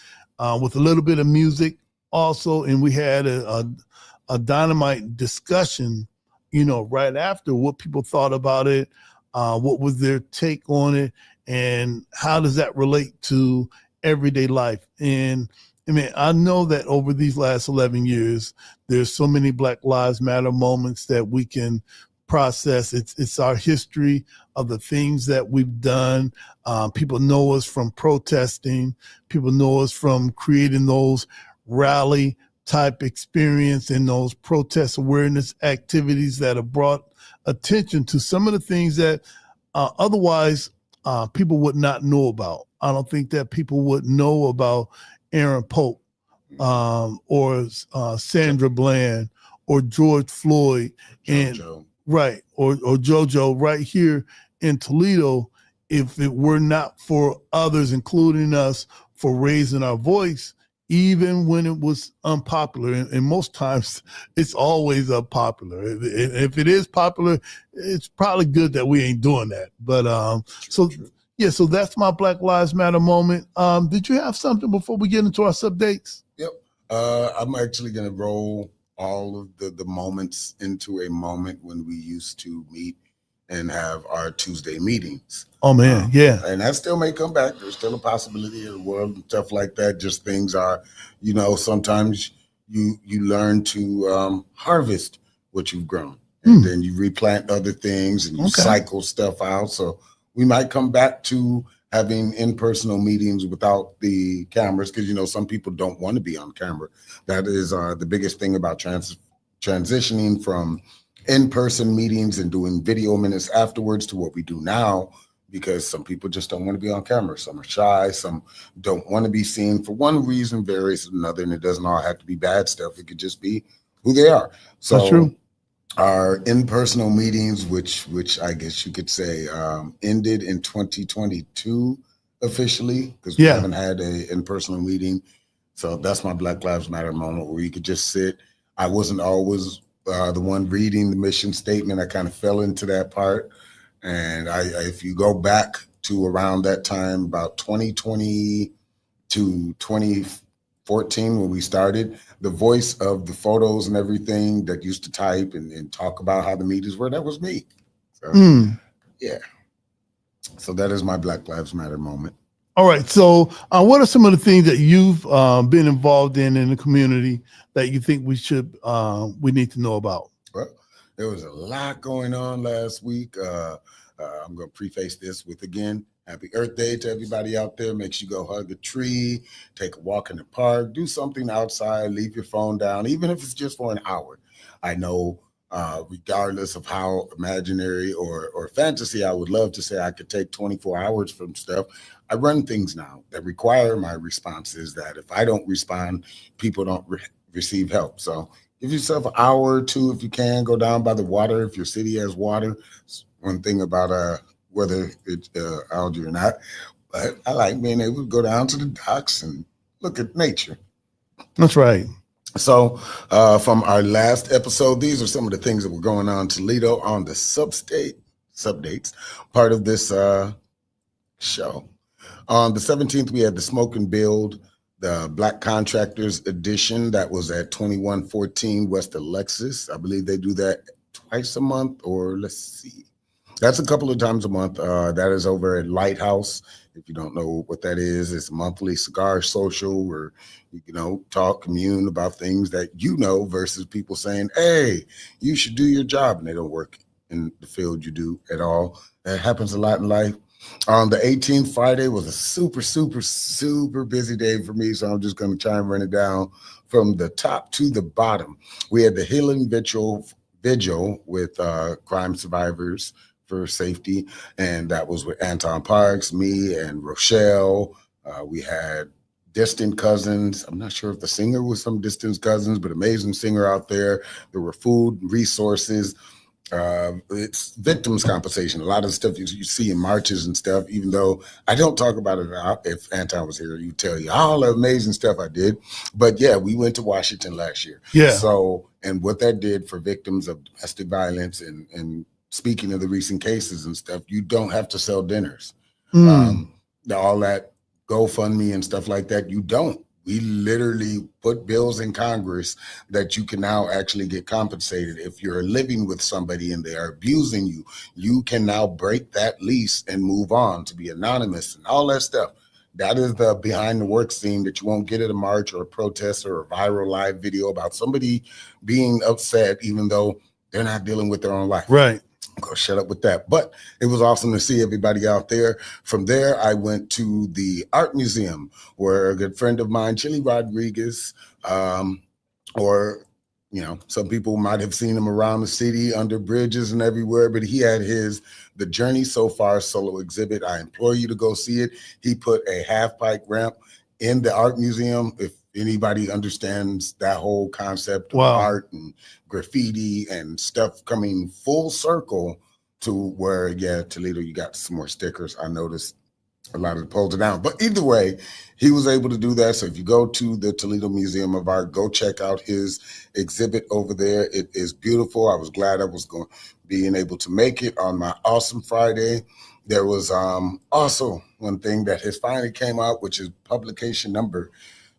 with a little bit of music also. And we had a dynamite discussion, right after what people thought about it, what was their take on it, and how does that relate to everyday life. And I mean, I know that over these last 11 years, there's so many Black Lives Matter moments that we can process. It's our history of the things that we've done. People know us from protesting. People know us from creating those rally type experience and those protest awareness activities that have brought attention to some of the things that otherwise people would not know about. I don't think that people would know about Aaron Pope or Sandra Bland or George Floyd and right or JoJo right here in Toledo if it were not for others, including us, for raising our voice, even when it was unpopular. And most times it's always unpopular. If it is popular, it's probably good that we ain't doing that. But so that's my Black Lives Matter moment. Did you have something before we get into our subdates? Yep. I'm actually going to roll all of the moments into a moment when we used to meet and have our Tuesday meetings. Oh man, yeah. And that still may come back. There's still a possibility of the world and stuff like that. Just things are, sometimes you learn to harvest what you've grown. And then you replant other things and you cycle stuff out. So we might come back to having in-person meetings without the cameras because, some people don't want to be on camera. That is the biggest thing about transitioning from in-person meetings and doing video minutes afterwards to what we do now, because some people just don't want to be on camera. Some are shy. Some don't want to be seen for one reason, varies another, and it doesn't all have to be bad stuff. It could just be who they are. So that's true. Our in-person meetings, which I guess you could say ended in 2022 officially, because we haven't had a in-person meeting. So that's my Black Lives Matter moment where you could just sit. I wasn't always the one reading the mission statement. I kind of fell into that part. And if you go back to around that time, about 2020 to 14 when we started, the voice of the photos and everything that used to type and talk about how the meetings were, that was me. So, yeah. So that is my Black Lives Matter moment. All right. So what are some of the things that you've been involved in the community that you think we need to know about? Well, there was a lot going on last week. I'm going to preface this with, again, happy Earth Day to everybody out there. Make sure you go hug a tree, take a walk in the park, do something outside, leave your phone down, even if it's just for an hour. I know regardless of how imaginary or fantasy, I would love to say I could take 24 hours from stuff. I run things now that require my responses that if I don't respond, people don't receive help. So give yourself an hour or two if you can. Go down by the water if your city has water. It's one thing about whether it's algae or not, but I like being able to go down to the docks and look at nature. That's right. So from our last episode, these are some of the things that were going on in Toledo on the subdates part of this show. On the 17th, we had the Smoke and Build, the Black Contractors Edition. That was at 2114 West Alexis. I believe they do that twice a month, or let's see. That's a couple of times a month. That is over at Lighthouse. If you don't know what that is, it's a monthly cigar social where you talk, commune about things that you know versus people saying, hey, you should do your job, and they don't work in the field you do at all. That happens a lot in life. On the 18th, Friday was a super, super, super busy day for me, so I'm just going to try and run it down from the top to the bottom. We had the Healing Vigil with crime survivors for safety, and that was with Anton Parks, me, and Rochelle. We had Distant Cousins. I'm not sure if the singer was from Distant Cousins, but amazing singer out there. There were food, resources. It's victims compensation. A lot of the stuff you see in marches and stuff, even though I don't talk about it if Anton was here, he'd tell you all the amazing stuff I did. But yeah, we went to Washington last year. Yeah. So, and what that did for victims of domestic violence and speaking of the recent cases and stuff, you don't have to sell dinners. All that GoFundMe and stuff like that, you don't. We literally put bills in Congress that you can now actually get compensated. If you're living with somebody and they are abusing you, you can now break that lease and move on to be anonymous and all that stuff. That is the behind the work scene that you won't get at a march or a protest or a viral live video about somebody being upset, even though they're not dealing with their own life. Right. Go shut up with that. But it was awesome to see everybody out there. From there, I went to the art museum where a good friend of mine, Chili Rodriguez, or some people might have seen him around the city under bridges and everywhere, but he had The Journey So Far solo exhibit. I implore you to go see it. He put a half pipe ramp in the art museum. If anybody understands that whole concept of art and graffiti and stuff coming full circle to where, Toledo, you got some more stickers. I noticed a lot of the poles are down. But either way, he was able to do that. So if you go to the Toledo Museum of Art, go check out his exhibit over there. It is beautiful. I was glad I was being able to make it on my awesome Friday. There was also one thing that has finally came out, which is publication number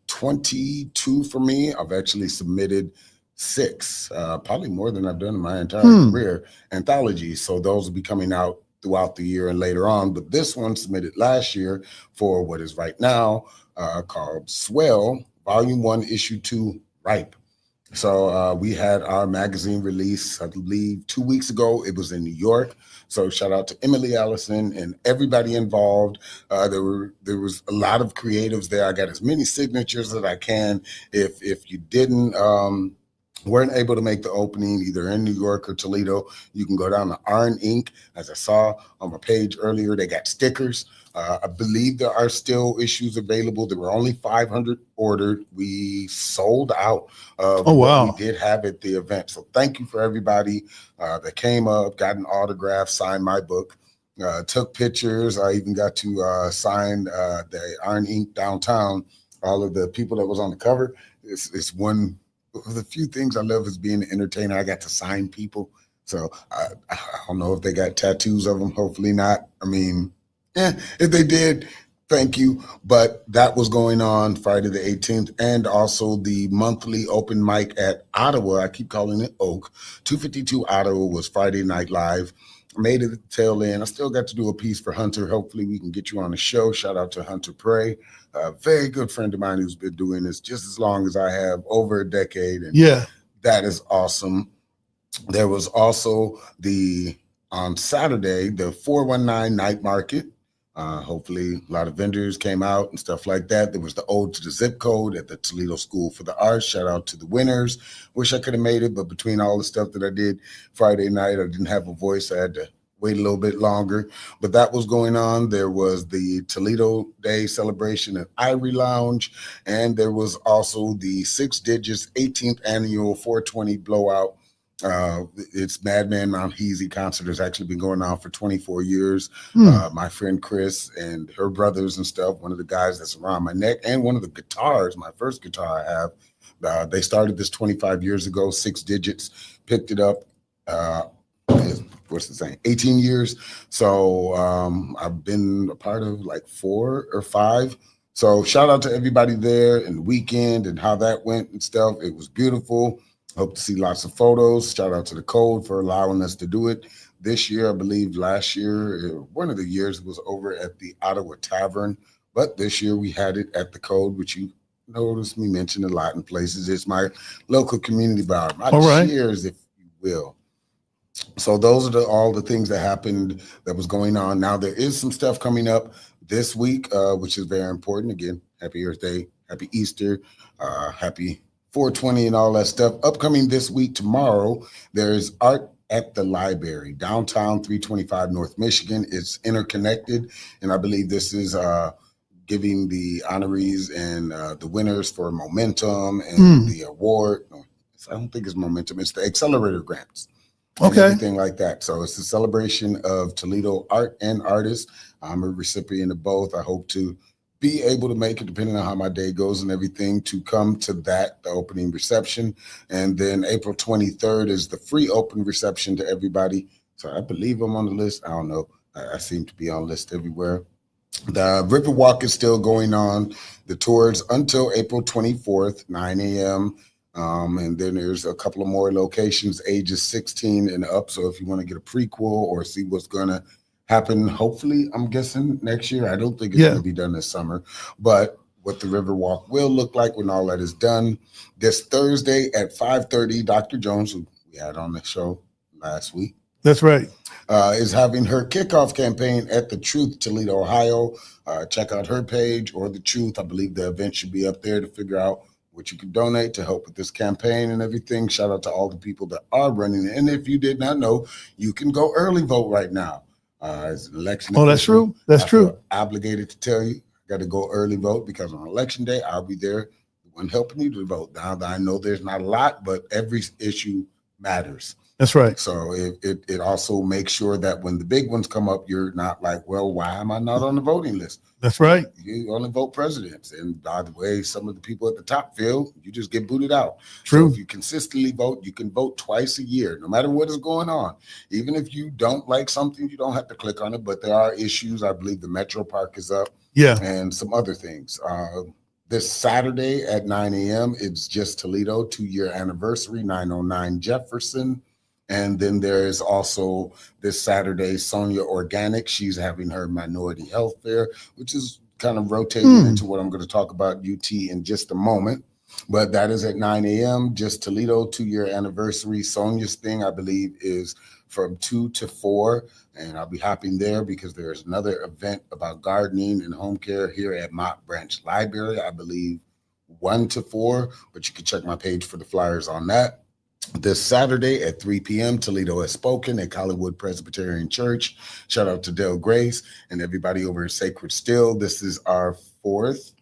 22 for me. I've actually submitted 6, probably more than I've done in my entire career, anthologies. So those will be coming out throughout the year and later on. But this one submitted last year for what is right now called Swell, Volume 1, Issue 2, Ripe. So we had our magazine release, I believe, 2 weeks ago. It was in New York. So shout out to Emily Allison and everybody involved. There was a lot of creatives there. I got as many signatures as I can. If you weren't able to make the opening either in New York or Toledo, you can go down to Iron Ink. As I saw on my page earlier, they got stickers. I believe there are still issues available. There were only 500 ordered. We sold out of what we did have at the event. So thank you for everybody that came up, got an autograph, signed my book, took pictures. I even got to sign the Iron Ink downtown. All of the people that was on the cover. It's one of the few things I love is being an entertainer. I got to sign people. So I don't know if they got tattoos of them. Hopefully not. I mean, if they did, Thank you. But that was going on Friday the 18th, and also the monthly open mic at Ottawa. I keep calling it Oak. 252 Ottawa was Friday Night Live. Made it at the tail end. I still got to do a piece for Hunter. Hopefully we can get you on the show. Shout out to Hunter Prey, a very good friend of mine who's been doing this just as long as I have, over a decade. And Yeah. that is awesome. There was also on Saturday, the 419 night market. Hopefully a lot of vendors came out and stuff like that. There was the Ode to the Zip Code at the Toledo School for the Arts. Shout out to the winners. Wish I could have made it, but between all the stuff that I did Friday night, I didn't have a voice. I had to wait a little bit longer, but that was going on. There was the Toledo Day celebration at Ivory Lounge, and there was also the 6 Digits 18th annual 420 blowout. It's Madman Mount Heasy concert has actually been going on for 24 years. My friend Chris and her brothers and stuff, one of the guys that's around my neck, and one of the guitars, my first guitar I have, they started this 25 years ago. 6 Digits picked it up. What's the saying? 18 years. So I've been a part of like 4 or 5. So shout out to everybody there and the weekend and how that went and stuff. It was beautiful. Hope to see lots of photos. Shout out to the Code for allowing us to do it this year. I believe last year, one of the years, was over at the Ottawa Tavern, but this year we had it at the Code, which you notice me mention a lot in places. It's my local community bar, my cheers, if you will. So those are all the things that happened that was going on. Now there is some stuff coming up this week, which is very important. Again, happy Earth Day, happy Easter, happy 420 and all that stuff. Upcoming this week, tomorrow, there's Art at the Library, downtown 325 North Michigan. It's interconnected, and I believe this is giving the honorees and the winners for Momentum and the award. I don't think it's Momentum. It's the Accelerator Grants. And everything like that. So it's a celebration of Toledo art and artists. I'm a recipient of both. I hope to be able to make it, depending on how my day goes and everything, to come to that, the opening reception. And then April 23rd is the free open reception to everybody. So I believe I'm on the list. I don't know. I seem to be on the list everywhere. The Riverwalk is still going on. The tours until April 24th, 9 a.m. And then there's a couple of more locations, ages 16 and up. So if you want to get a prequel or see what's going to happen, hopefully, I'm guessing next year. I don't think it's going to be done this summer, but what the Riverwalk will look like when all that is done. This Thursday at 5:30, Dr. Jones, who we had on the show last week. That's right. Is having her kickoff campaign at the Truth, Toledo, Ohio. Check out her page or the Truth. I believe the event should be up there to figure out what you can donate to help with this campaign and everything. Shout out to all the people that are running. And if you did not know, you can go early vote right now. As an election that's true. That's true. Obligated to tell you, got to go early vote, because on election day, I'll be there, the one helping you to vote. Now that I know there's not a lot, but every issue matters. That's right. So it also makes sure that when the big ones come up, you're not like, well, why am I not on the voting list? That's right. You only vote presidents. And by the way, some of the people at the top feel, you just get booted out. True. So if you consistently vote, you can vote twice a year, no matter what is going on. Even if you don't like something, you don't have to click on it. But there are issues. I believe the Metro Park is up. Yeah. And some other things. This Saturday at 9 a.m., it's Just Toledo, 2-year anniversary, 909 Jefferson. And then there is also this Saturday, Sonia Organic. She's having her minority health fair, which is kind of rotating into what I'm going to talk about UT in just a moment. But that is at 9 a.m. Just Toledo, 2-year anniversary. Sonia's thing, I believe, is from 2 to 4. And I'll be hopping there because there's another event about gardening and home care here at Mott Branch Library, I believe 1 to 4. But you can check my page for the flyers on that. This Saturday at 3 p.m., Toledo Has Spoken at Collinwood Presbyterian Church. Shout out to Dale Grace and everybody over at Sacred Still. This is our 4th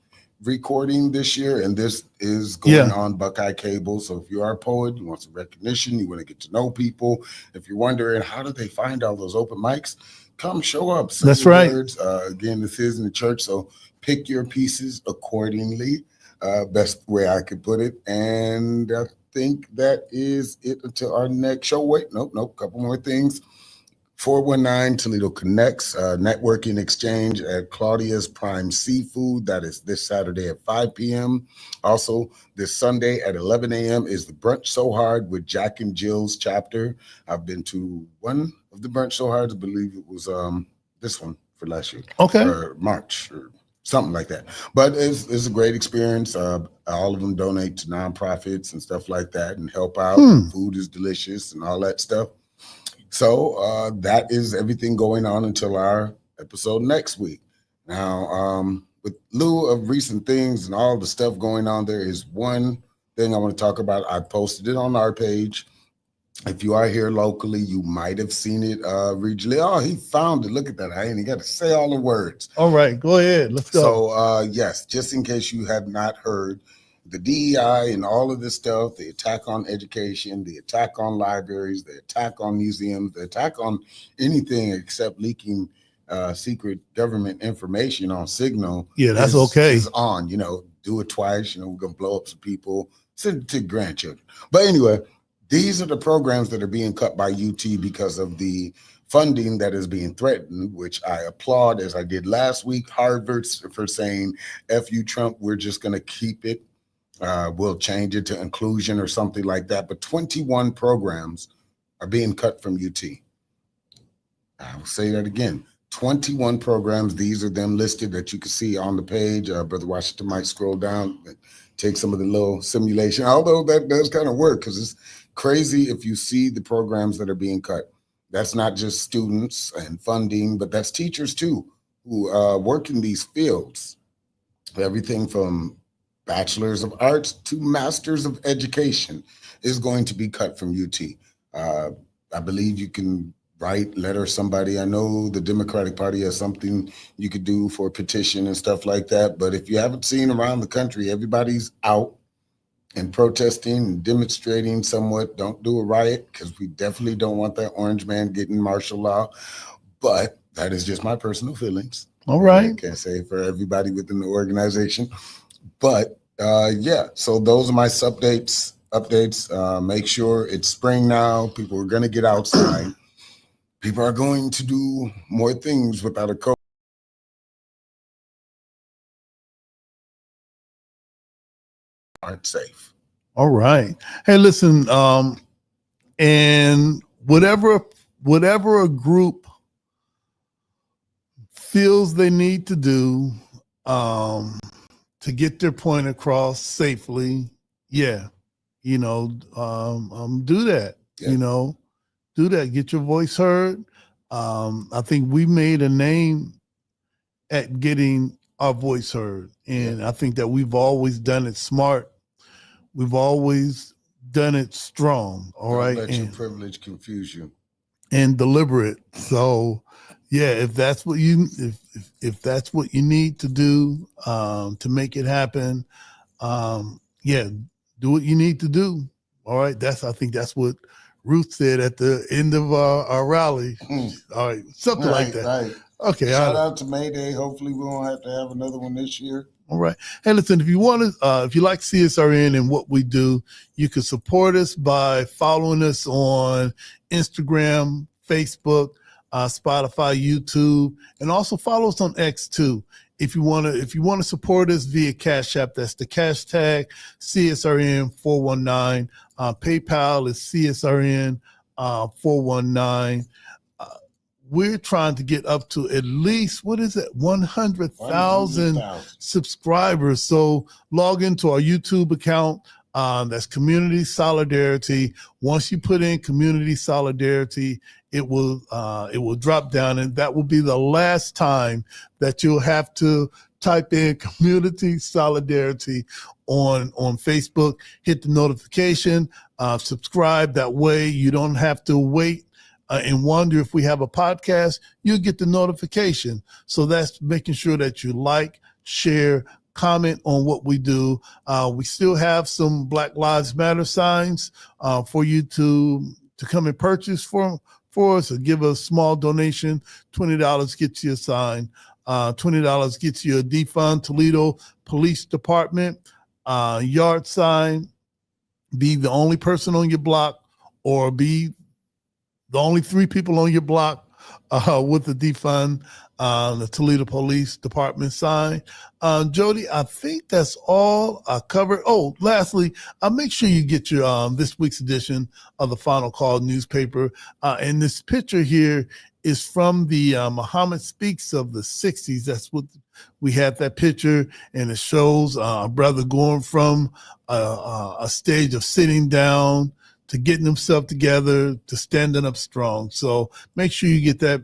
recording this year, and this is going on Buckeye Cable. So if you are a poet, you want some recognition, you want to get to know people, if you're wondering how do they find all those open mics, come show up. That's right. Again, this is in the church, so pick your pieces accordingly. Best way I could put it. And think that is it until our next show. Wait, nope, couple more things. 419 Toledo Connects, networking exchange at Claudia's Prime Seafood. That is this Saturday at 5 p.m. Also, this Sunday at 11 a.m. is the Brunch So Hard with Jack and Jill's chapter. I've been to one of the Brunch So Hards. I believe it was this one for last year. Okay. Or March or something like that. But it's a great experience. All of them donate to nonprofits and stuff like that and help out. Food is delicious and all that stuff. So that is everything going on until our episode next week. Now, with lieu of recent things and all the stuff going on, there is one thing I want to talk about. I posted it on our page. If you are here locally, you might have seen it regionally. Oh, he found it. Look at that. I ain't even got to say all the words. All right, go ahead. Let's go. So, yes, just in case you have not heard, the DEI and all of this stuff, the attack on education, the attack on libraries, the attack on museums, the attack on anything except leaking secret government information on Signal. Yeah, that's okay. Is on, do it twice. We're going to blow up some people, send it to grandchildren. But anyway, these are the programs that are being cut by UT because of the funding that is being threatened, which I applaud, as I did last week. Harvard for saying, F you, Trump, we're just going to keep it. We'll change it to inclusion or something like that. But 21 programs are being cut from UT. I will say that again. 21 programs. These are them listed that you can see on the page. Brother Washington might scroll down, take some of the little simulation, although that does kind of work because it's crazy if you see the programs that are being cut. That's not just students and funding, but that's teachers too, who work in these fields. Everything from bachelors of arts to masters of education is going to be cut from UT. I believe you can write, letter somebody. I know the Democratic Party has something you could do for a petition and stuff like that. But if you haven't seen around the country, everybody's out and protesting and demonstrating somewhat. Don't do a riot because we definitely don't want that orange man getting martial law. But that is just my personal feelings. All right. I can't say for everybody within the organization. But yeah, so those are my updates. Make sure it's spring now. People are going to get outside. People are going to do more things without a coat. Aren't safe. All right. Hey, listen, and whatever a group feels they need to do to get their point across safely, do that. Yeah. Do that. Get your voice heard. I think we made a name at getting our voice heard, and I think that we've always done it smart. We've always done it strong. All right. Don't let your privilege confuse you. And deliberate. So, yeah, if that's what you need to do to make it happen, do what you need to do. All right. I think that's what Ruth said at the end of our rally. All right, something like that. Right. Okay. Shout out to May Day. Hopefully, we won't have to have another one this year. All right. Hey, listen, if you like CSRN and what we do, you can support us by following us on Instagram, Facebook, Spotify, YouTube, and also follow us on X too. If you want to support us via Cash App, that's the cash tag CSRN 419. PayPal is CSRN 419. We're trying to get up to at least, 100,000 subscribers. So log into our YouTube account. That's Community Solidarity. Once you put in Community Solidarity, it will drop down, and that will be the last time that you'll have to type in Community Solidarity on Facebook. Hit the notification, subscribe. That way you don't have to wait and wonder if we have a podcast. You'll get the notification. So that's making sure that you like, share, comment on what we do. We still have some Black Lives Matter signs for you to come and purchase for us, or give a small donation. $20 gets you a sign. $20 gets you a defund Toledo Police Department yard sign. Be the only person on your block, or be the only 3 people on your block with the defund the Toledo Police Department sign. Jody, I think that's all I covered. Oh, lastly, make sure you get your this week's edition of the Final Call newspaper. And this picture here is from the Muhammad Speaks of the 60s. That's what we had, that picture, and it shows a brother going from a stage of sitting down to getting himself together to standing up strong. So make sure you get that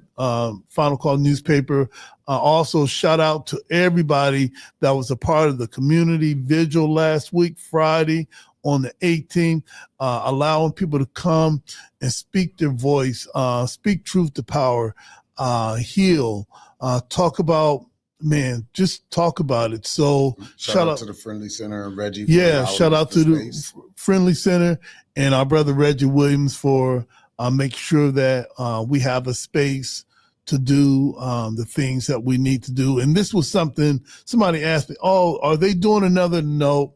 Final Call newspaper. Also, shout out to everybody that was a part of the community vigil last week, Friday on the 18th, allowing people to come and speak their voice, speak truth to power, heal, talk about, man, just talk about it. So shout out to the Friendly Center and Reggie. Yeah, shout out to the Friendly Center and our brother Reggie Williams for making sure that we have a space to do the things that we need to do. And this was something somebody asked me, oh, are they doing another? No,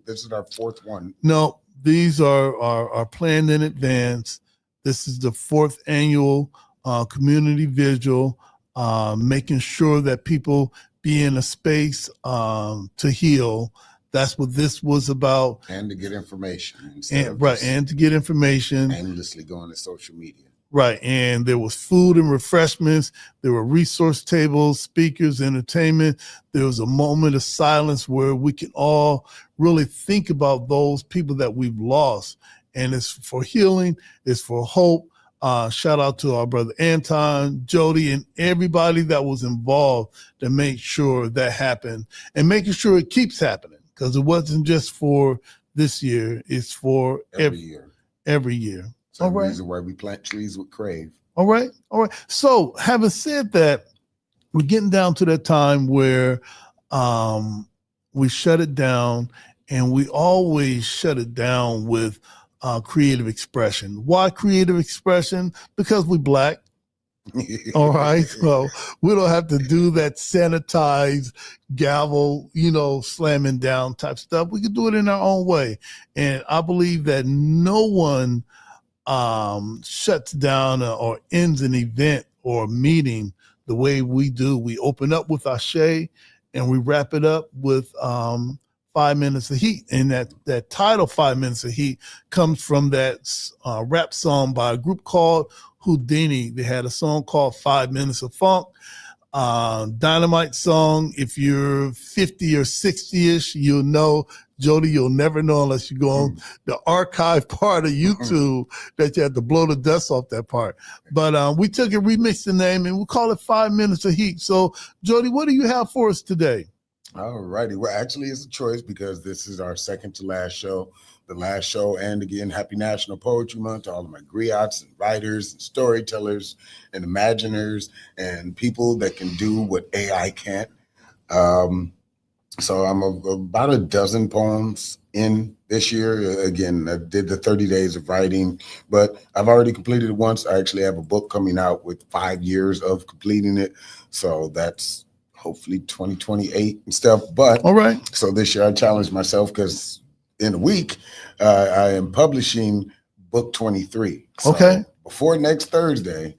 this is our fourth one. No, these are planned in advance. This is the fourth annual community vigil, making sure that people be in a space to heal. That's what this was about. And to get information. And to get information. Endlessly going to social media. Right. And there was food and refreshments. There were resource tables, speakers, entertainment. There was a moment of silence where we can all really think about those people that we've lost. And it's for healing. It's for hope. Shout out to our brother Anton, Jody, and everybody that was involved to make sure that happened and making sure it keeps happening, because it wasn't just for this year. It's for every year. Every year. That's the reason why we plant trees with Crave. All right. So having said that, we're getting down to that time where we shut it down, and we always shut it down with creative expression. Why creative expression? Because we Black. All right. So we don't have to do that sanitized gavel, slamming down type stuff. We can do it in our own way. And I believe that no one shuts down or ends an event or a meeting the way we do. We open up with Ashe and we wrap it up with 5 Minutes of Heat. And that title, 5 Minutes of Heat, comes from that rap song by a group called Houdini. They had a song called 5 Minutes of Funk. Dynamite song. If you're 50 or 60-ish, you'll know. Jody, you'll never know unless you go on the archive part of YouTube that you have to blow the dust off that part. But we took it, remixed the name, and we call it 5 Minutes of Heat. So, Jody, what do you have for us today? All righty. Well, actually, it's a choice because this is our second to last show. The last show, and again, happy National Poetry Month to all of my griots and writers and storytellers and imaginers and people that can do what AI can't. So I'm about a dozen poems in this year. Again, I did the 30 days of writing, but I've already completed it once. I actually have a book coming out with 5 years of completing it. So that's hopefully 2028 and stuff. But all right. So this year I challenged myself because in a week I am publishing book 23. So okay. Before next Thursday,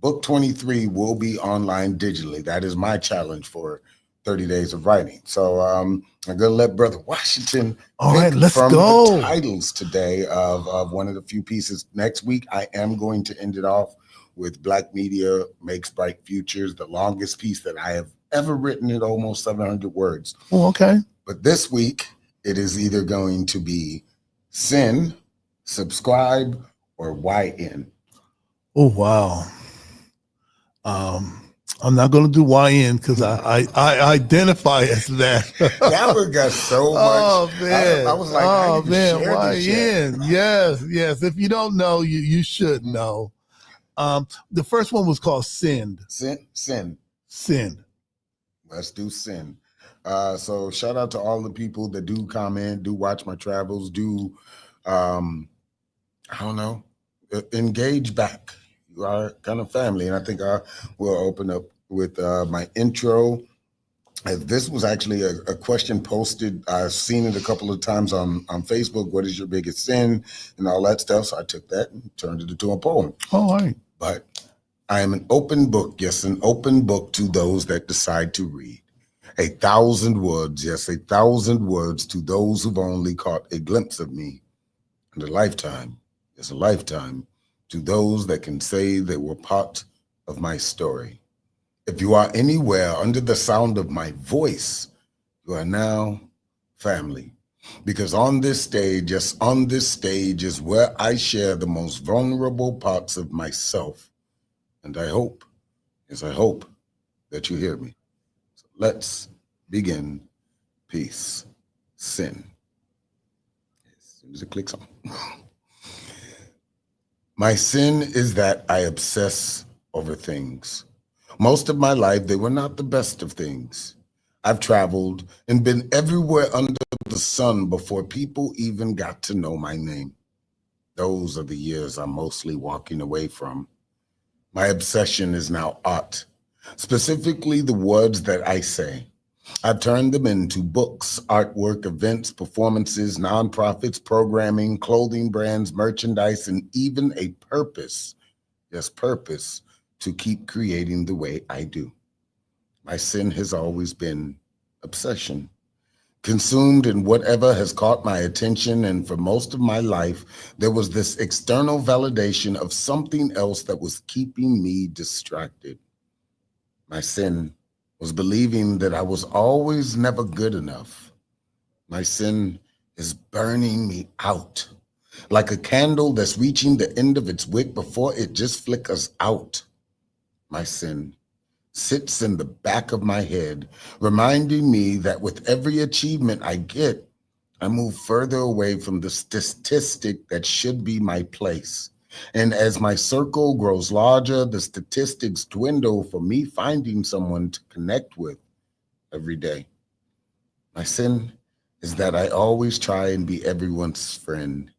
book 23 will be online digitally. That is my challenge for 30 days of writing. So I'm going to let Brother Washington pick let's from go. The titles today of one of the few pieces. Next week, I am going to end it off with Black Media Makes Bright Futures, the longest piece that I have ever written at almost 700 words. Oh, okay. But this week, it is either going to be Sin, Subscribe, or YN. Oh, wow. I'm not going to do YN because I identify as that. That one got so much. Oh, man. I was like, oh, man, YN. Yes. If you don't know, you should know. The first one was called Sin. Sin. Let's do Sin. So shout out to all the people that do comment, do watch my travels, do, engage back. You are kind of family. And I think I will open up with my intro. This was actually a question posted. I've seen it a couple of times on Facebook. What is your biggest sin and all that stuff? So I took that and turned it into a poem. All right. But I am an open book, yes, an open book to those that decide to read. 1,000 words, yes, 1,000 words to those who've only caught a glimpse of me. And a lifetime is a lifetime to those that can say they were part of my story. If you are anywhere under the sound of my voice, you are now family. Because on this stage, yes, on this stage is where I share the most vulnerable parts of myself. And I hope, yes, I hope that you hear me. So let's begin. Peace. Sin. As soon as it clicks on. My sin is that I obsess over things. Most of my life, they were not the best of things. I've traveled and been everywhere under the sun before people even got to know my name. Those are the years I'm mostly walking away from. My obsession is now art, specifically the words that I say. I've turned them into books, artwork, events, performances, nonprofits, programming, clothing brands, merchandise, and even a purpose, yes, purpose, to keep creating the way I do. My sin has always been obsession, consumed in whatever has caught my attention, and for most of my life, there was this external validation of something else that was keeping me distracted. My sin was believing that I was always never good enough. My sin is burning me out, like a candle that's reaching the end of its wick before it just flickers out. My sin sits in the back of my head, reminding me that with every achievement I get, I move further away from the statistic that should be my place. And as my circle grows larger, the statistics dwindle for me finding someone to connect with every day. My sin is that I always try and be everyone's friend,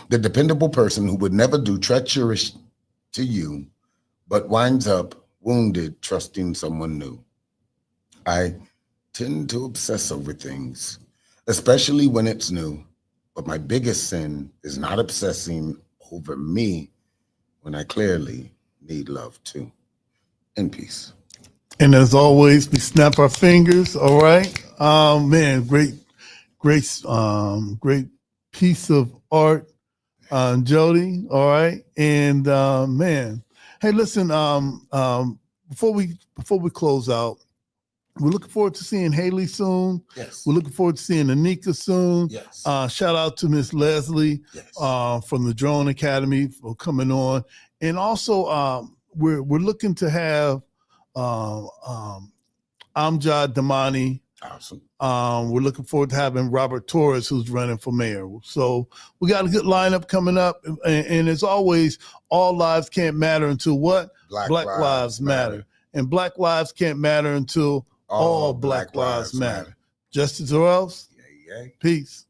the dependable person who would never do treacherous to you, but winds up wounded trusting someone new. I tend to obsess over things, especially when it's new, but my biggest sin is not obsessing over me when I clearly need love too. In peace. And as always, we snap our fingers. All right. Man, great piece of art, Jody. All right. And man, hey, listen, before we close out, we're looking forward to seeing Haley soon. Yes. We're looking forward to seeing Anika soon. Yes. Shout out to Miss Leslie from the Drone Academy for coming on. And also we're looking to have Amjad Damani. Awesome. We're looking forward to having Robert Torres, who's running for mayor. So we got a good lineup coming up. And as always, all lives can't matter until what? Black lives matter. And Black lives can't matter until all Black lives matter. Justice or else? Yeah. Peace.